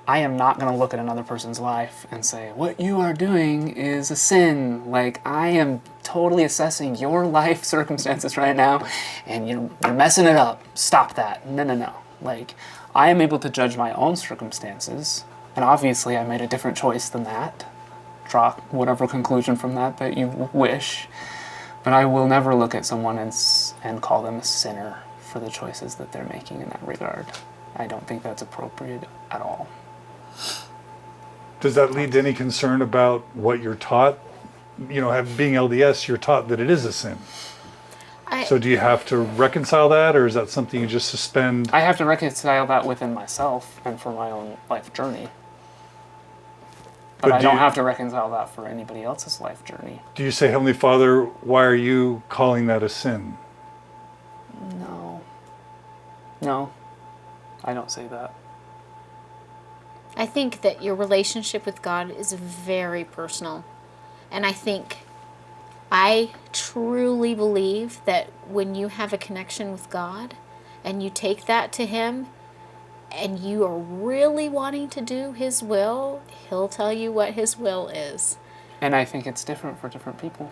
I am not going to look at another person's life and say, what you are doing is a sin. Like, I am totally assessing your life circumstances right now, and you're messing it up. Stop that. No. Like, I am able to judge my own circumstances, and obviously I made a different choice than that. Draw whatever conclusion from that you wish. But I will never look at someone and call them a sinner for the choices that they're making in that regard. I don't think that's appropriate at all. Does that lead to any concern about what you're taught? You know, being LDS, you're taught that it is a sin. So do you have to reconcile that, or is that something you just suspend? I have to reconcile that within myself and for my own life journey. But I don't have to reconcile that for anybody else's life journey. Do you say, Heavenly Father, why are you calling that a sin? No, I don't say that. I think that your relationship with God is very personal. And I truly believe that when you have a connection with God and you take that to Him and you are really wanting to do His will, He'll tell you what His will is. And I think it's different for different people.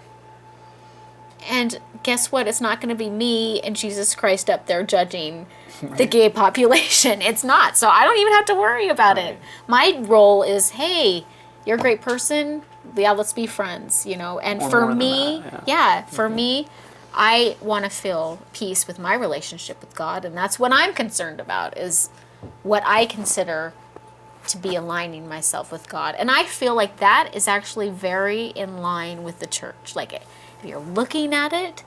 And guess what? It's not going to be me and Jesus Christ up there judging the gay population. It's not. So I don't even have to worry about it. My role is, hey, you're a great person. Yeah, let's be friends, you know. And Or for more than me, that, for me, I want to feel peace with my relationship with God. And that's what I'm concerned about, is what I consider to be aligning myself with God. And I feel like that is actually very in line with the church. Like, if you're looking at it,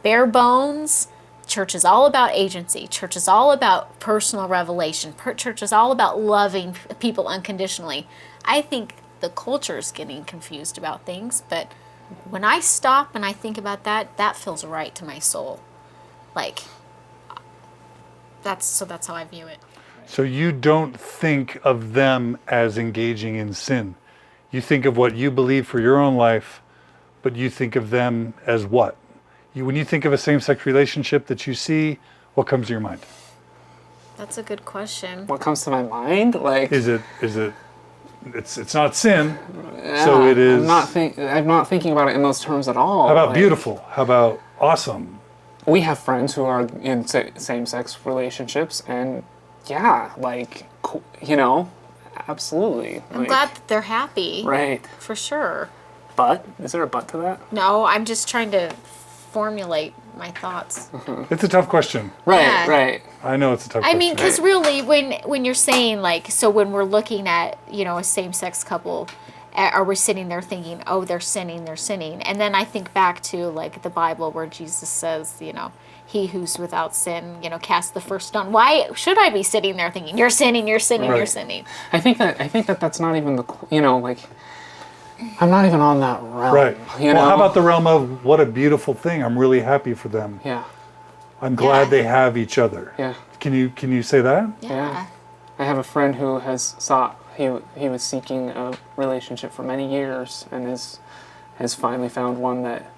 bare bones, church is all about agency. Church is all about personal revelation. Church is all about loving people unconditionally. I think the culture is getting confused about things, but when I stop and I think about that, that feels right to my soul. Like, that's how I view it. So you don't think of them as engaging in sin. You think of what you believe for your own life, but you think of them as what? When you think of a same-sex relationship that you see, what comes to your mind? That's a good question. What comes to my mind? Like, It's not sin, so it is. I'm not thinking about it in those terms at all. How about Like, beautiful? How about awesome? We have friends who are in same-sex relationships, and yeah, like, you know, absolutely. I'm glad that they're happy. Right. For sure. But is there a but to that? No, I'm just trying to formulate my thoughts. It's a tough question. Right. Yeah. Right. I know it's a tough I question. mean, because really, when you're saying, like, so when we're looking at, you know, a same-sex couple, are we sitting there thinking, oh, they're sinning, and then I think back to, like, the Bible where Jesus says, you know, he who's without sin, you know, cast the first stone. Why should I be sitting there thinking, you're sinning, you're Right. sinning? I think that that's not even the, you know, like, I'm not even on that realm. Right. You Well, know? how about the realm of what a beautiful thing? I'm really happy for them. Yeah. I'm glad Yeah. they have each other. Yeah. Can you say that? Yeah. I have a friend who he was seeking a relationship for many years and has finally found one that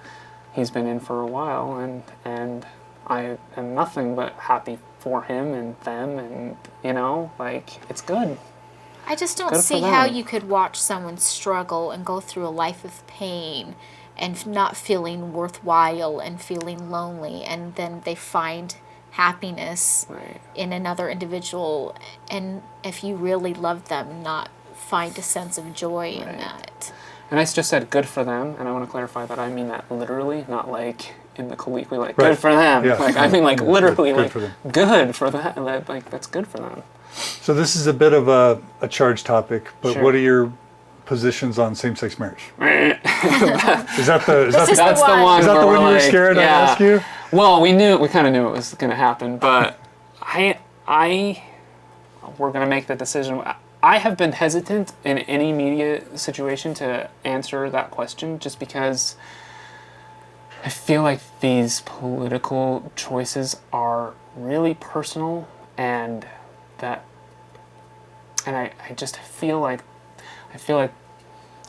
he's been in for a while, and I am nothing but happy for him and them, and like, it's good. I just don't Good for see how them. you could watch someone struggle and go through a life of pain and not feeling worthwhile and feeling lonely, and then they find happiness Right. in another individual, and if you really love them, not find a sense of joy in Right. that. And I just said good for them, and I want to clarify that I mean that literally, not like in the colloquial, like Right. good for them. Yeah. Like I mean like literally, Good like for them. good for that. Like that's good for them. So this is a bit of a charged topic, but Sure. what are your positions on same-sex marriage? Is that the This is That's the one. one. is that where the one we're you were like, scared I'd yeah. ask you? Well, we kind of knew it was going to happen, but we're going to make the decision. I have been hesitant in any media situation to answer that question, just because I feel like these political choices are really personal, and I just feel like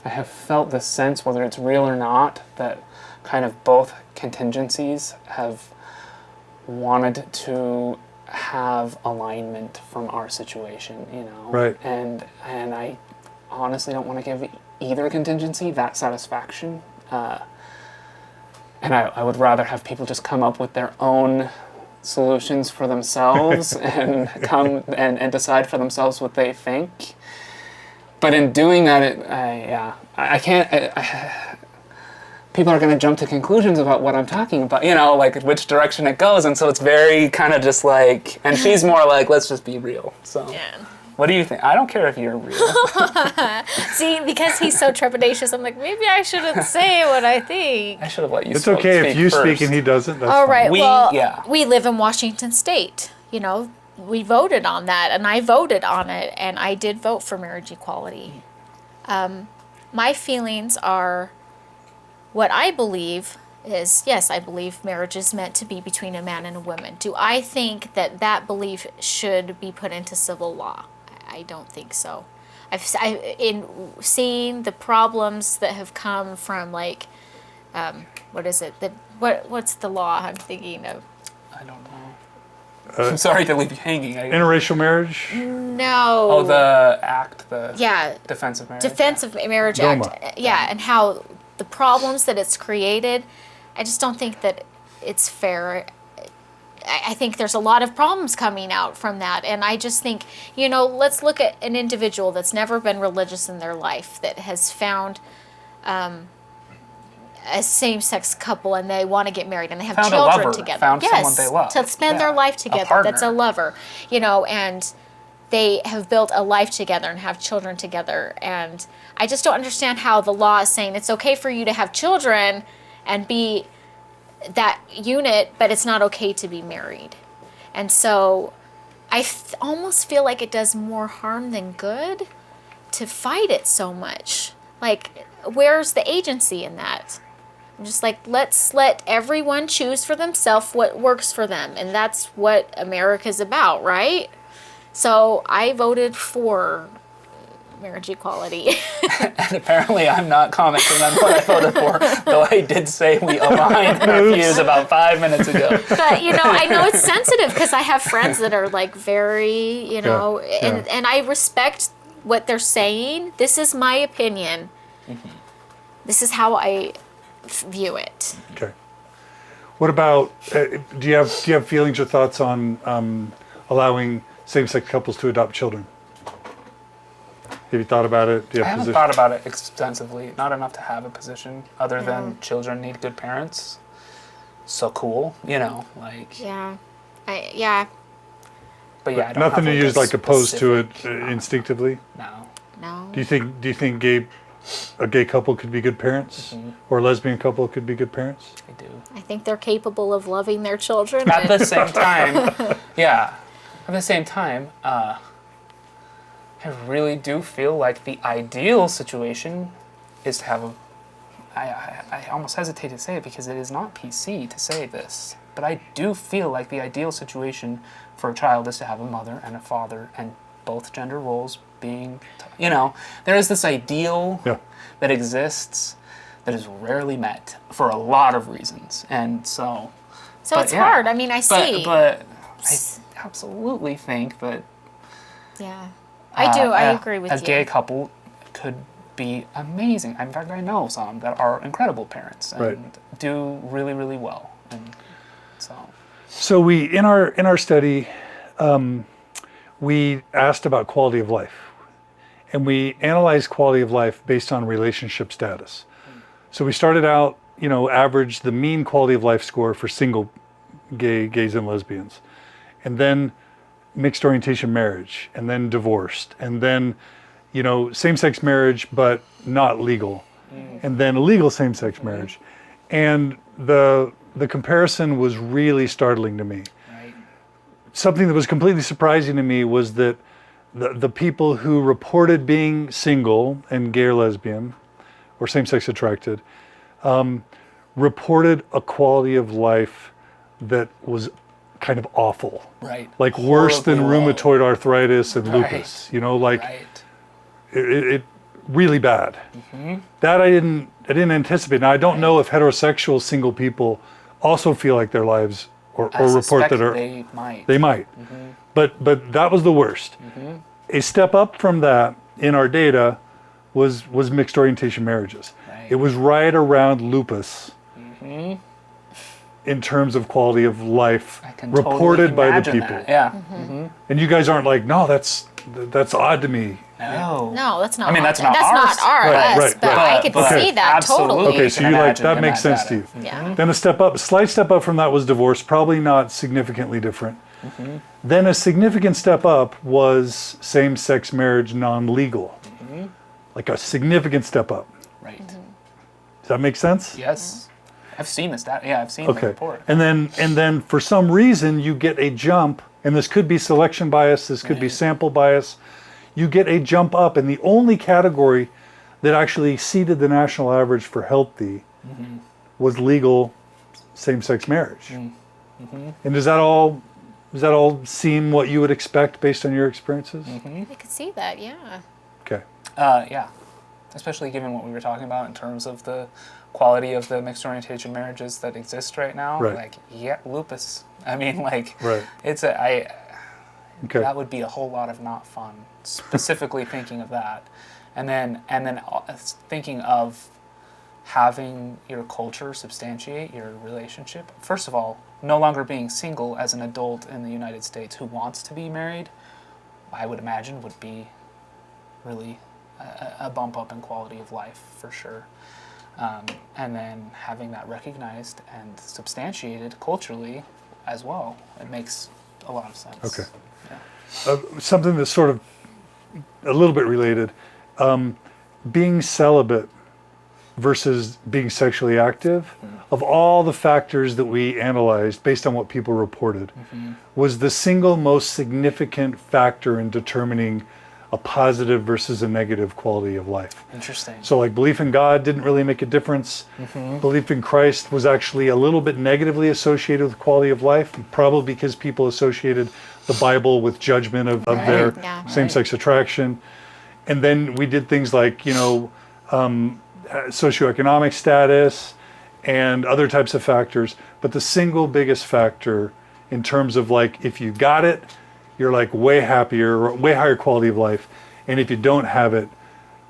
I have felt the sense, whether it's real or not, that kind of both contingencies have wanted to have alignment from our situation, Right. And I honestly don't want to give either contingency that satisfaction. And I would rather have people just come up with their own solutions for themselves and come and decide for themselves what they think. But in doing that, I can't. People are going to jump to conclusions about what I'm talking about, like which direction it goes, and so it's very kind of just like. And she's more like, let's just be real. So, Yeah. What do you think? I don't care if you're real. See, because he's so trepidatious, I'm like, maybe I shouldn't say what I think. I should have let you. It's okay if you speak first. and he doesn't. That's All fine. right. We- We live in Washington State. We voted on that, and I voted on it, and I did vote for marriage equality. My feelings are, what I believe is, yes, I believe marriage is meant to be between a man and a woman. Do I think that that belief should be put into civil law? I don't think so. In seeing the problems that have come from, like, what is it? What's the law I'm thinking of? I don't know. I'm sorry to leave you hanging. Interracial marriage? No. Oh, the act, the Yeah, Defense of Marriage. Defense of Marriage DOMA. Act. Yeah, and how the problems that it's created, I just don't think that it's fair. I think there's a lot of problems coming out from that, and I just think, let's look at an individual that's never been religious in their life, that has found a same-sex couple, and they want to get married, and they have Found a children lover, together. found yes, someone they love. to spend their Yeah, life a together. That's a partner. lover, and they have built a life together and have children together. And I just don't understand how the law is saying it's okay for you to have children and be that unit, but it's not okay to be married. And so I almost feel like it does more harm than good to fight it so much. Like, where's the agency in that? I'm just like, let's let everyone choose for themselves what works for them. And that's what America's about, right? So I voted for marriage equality. And apparently I'm not commenting on what I voted for, though I did say we aligned in our views about 5 minutes ago. But, I know it's sensitive because I have friends that are like very, Yeah. and I respect what they're saying. This is my opinion. Mm-hmm. This is how I view it. Okay. What about, do you have feelings or thoughts on allowing same-sex couples to adopt children? Have you thought about it? Do you I have haven't position? thought about it extensively. Not enough to have a position, other than children need good parents. So cool, like. Yeah. But yeah, I don't Nothing have, to like, use a like opposed to it specific- instinctively? No. No. Do you think a gay couple could be good parents? Mm-hmm. Or a lesbian couple could be good parents? I do. I think they're capable of loving their children. At the same time, yeah. At the same time, I really do feel like the ideal situation is to have I almost hesitate to say it because it is not PC to say this. But I do feel like the ideal situation for a child is to have a mother and a father, and both gender roles being, there is this ideal that exists that is rarely met for a lot of reasons. And so it's hard. I mean, I see. But I absolutely think that I do. I agree with you. A gay couple could be amazing. In fact, I know some that are incredible parents and do really, really well. And so we in our study, we asked about quality of life, and we analyzed quality of life based on relationship status. So we started out, averaged the mean quality of life score for single gays and lesbians, and then mixed orientation marriage, and then divorced, and then same-sex marriage but not legal, and then illegal same-sex marriage. And the comparison was really startling to me. Something that was completely surprising to me was that the people who reported being single and gay or lesbian or same-sex attracted reported a quality of life that was kind of awful. Like worse than rheumatoid arthritis and lupus. It really bad. That I didn't anticipate. Now I don't know if heterosexual single people also feel like their lives or report that they might. They might. But that was the worst. A step up from that in our data was mixed orientation marriages. It was right around lupus in terms of quality of life reported by the people. And you guys aren't like, no, that's odd to me. No, that's not. I mean, that's not ours. But I could see that totally. Okay, so you like that makes sense to you. Then a slight step up from that was divorce, probably not significantly different. Then a significant step up was same-sex marriage non-legal, like a significant step up. Does that make sense? Yes, I've seen this. I've seen the report. And then for some reason you get a jump, and this could be selection bias, this could be sample bias. You get a jump up, and the only category that actually exceeded the national average for healthy was legal same-sex marriage. And does that all seem what you would expect based on your experiences? I could see that, yeah. Okay. Yeah, especially given what we were talking about in terms of the quality of the mixed orientation marriages that exist right now. Lupus. I mean, it's that would be a whole lot of not fun. Specifically thinking of that, and then thinking of having your culture substantiate your relationship. First of all, no longer being single as an adult in the United States who wants to be married, I would imagine would be really a bump up in quality of life for sure. And then having that recognized and substantiated culturally as well, it makes a lot of sense. Okay. Something that's sort of a little bit related, being celibate versus being sexually active, of all the factors that we analyzed based on what people reported, was the single most significant factor in determining a positive versus a negative quality of life. Interesting. So like belief in God didn't really make a difference. Belief in Christ was actually a little bit negatively associated with quality of life, probably because people associated the Bible with judgment of their same-sex attraction. And then we did things like, socioeconomic status and other types of factors. But the single biggest factor in terms of like, if you got it, you're like way happier, way higher quality of life. And if you don't have it,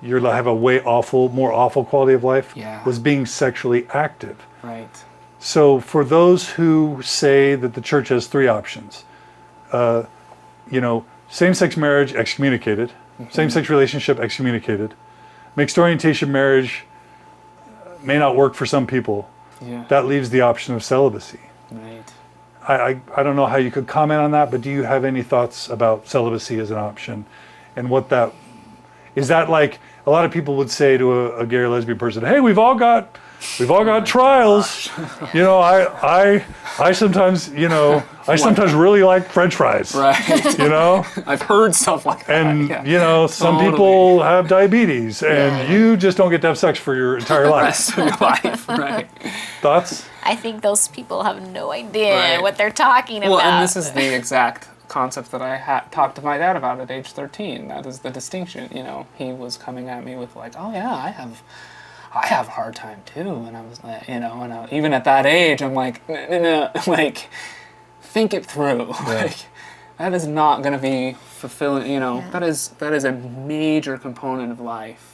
you have a more awful quality of life, was being sexually active. So for those who say that the church has three options, same-sex marriage, excommunicated. Same-sex relationship, excommunicated. Mixed orientation marriage may not work for some people. That leaves the option of celibacy. I don't know how you could comment on that, but do you have any thoughts about celibacy as an option? And what that, is that like, a lot of people would say to a gay or lesbian person, hey, we've all got trials. I sometimes, sometimes really like French fries. I've heard stuff like that. And, some people have diabetes, and you just don't get to have sex for your entire life. Rest of your life, Thoughts? I think those people have no idea Right. what they're talking about. Well, and this is the exact concept that I talked to my dad about at age 13. That is the distinction. You know, he was coming at me with like, "Oh yeah, I have a hard time too," and I was like, you know, and even at that age, I'm like, no, like, think it through. Like, that is not going to be fulfilling. You know, that is a major component of life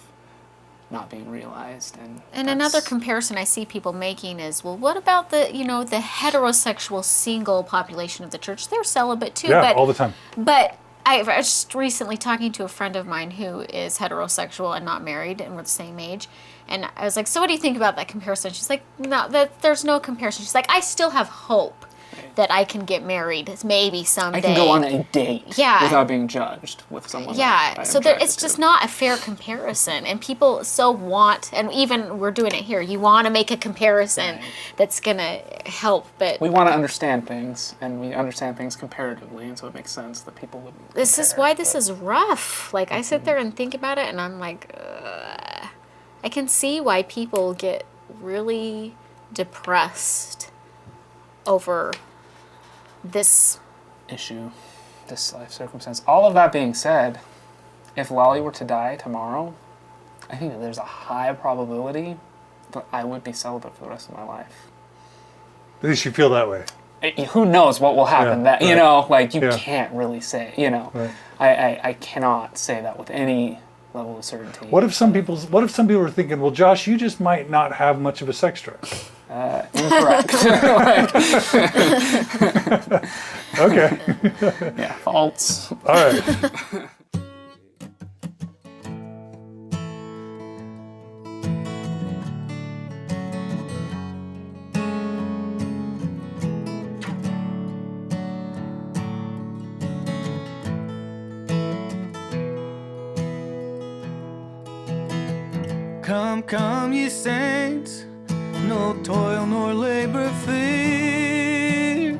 not being realized. And another comparison I see people making is, well, what about the heterosexual single population of the church? They're celibate too. Yeah, but, all the time. But I was just recently talking to a friend of mine who is heterosexual and not married, and we're the same age. And I was like, so what do you think about that comparison? She's like, no, there's no comparison. She's like, I still have hope that I can get married maybe someday. I can go on a date without being judged with someone. Yeah, so it's just not a fair comparison. And people so want, and even we're doing it here, you want to make a comparison that's going to help. But we want to understand things, and we understand things comparatively, and so it makes sense that people would This is why this is rough. Like, I sit there and think about it, and I'm like, I can see why people get really depressed over this issue, this life circumstance. All of that being said, if Lolly were to die tomorrow, I think that there's a high probability that I would be celibate for the rest of my life. At least you feel that way. Who knows what will happen? Yeah, you know, like you Yeah. can't really say. You know, Right. I cannot say that with any level of certainty. What if some people are thinking, well, Josh, you just might not have much of a sex drive? Incorrect. Okay. Yeah, false. All right. Come, come, ye saints, no toil nor labor fear,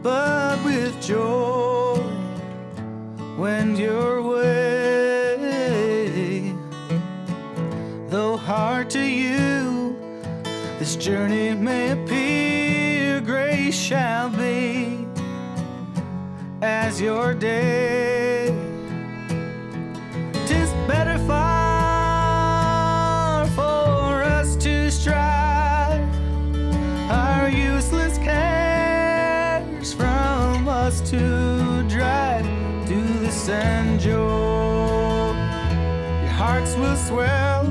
but with joy wend your way. Though hard to you this journey may appear, grace shall be as your day. 'Tis better far for us to strive our useless cares from us to drive to the sand joy. Your hearts will swell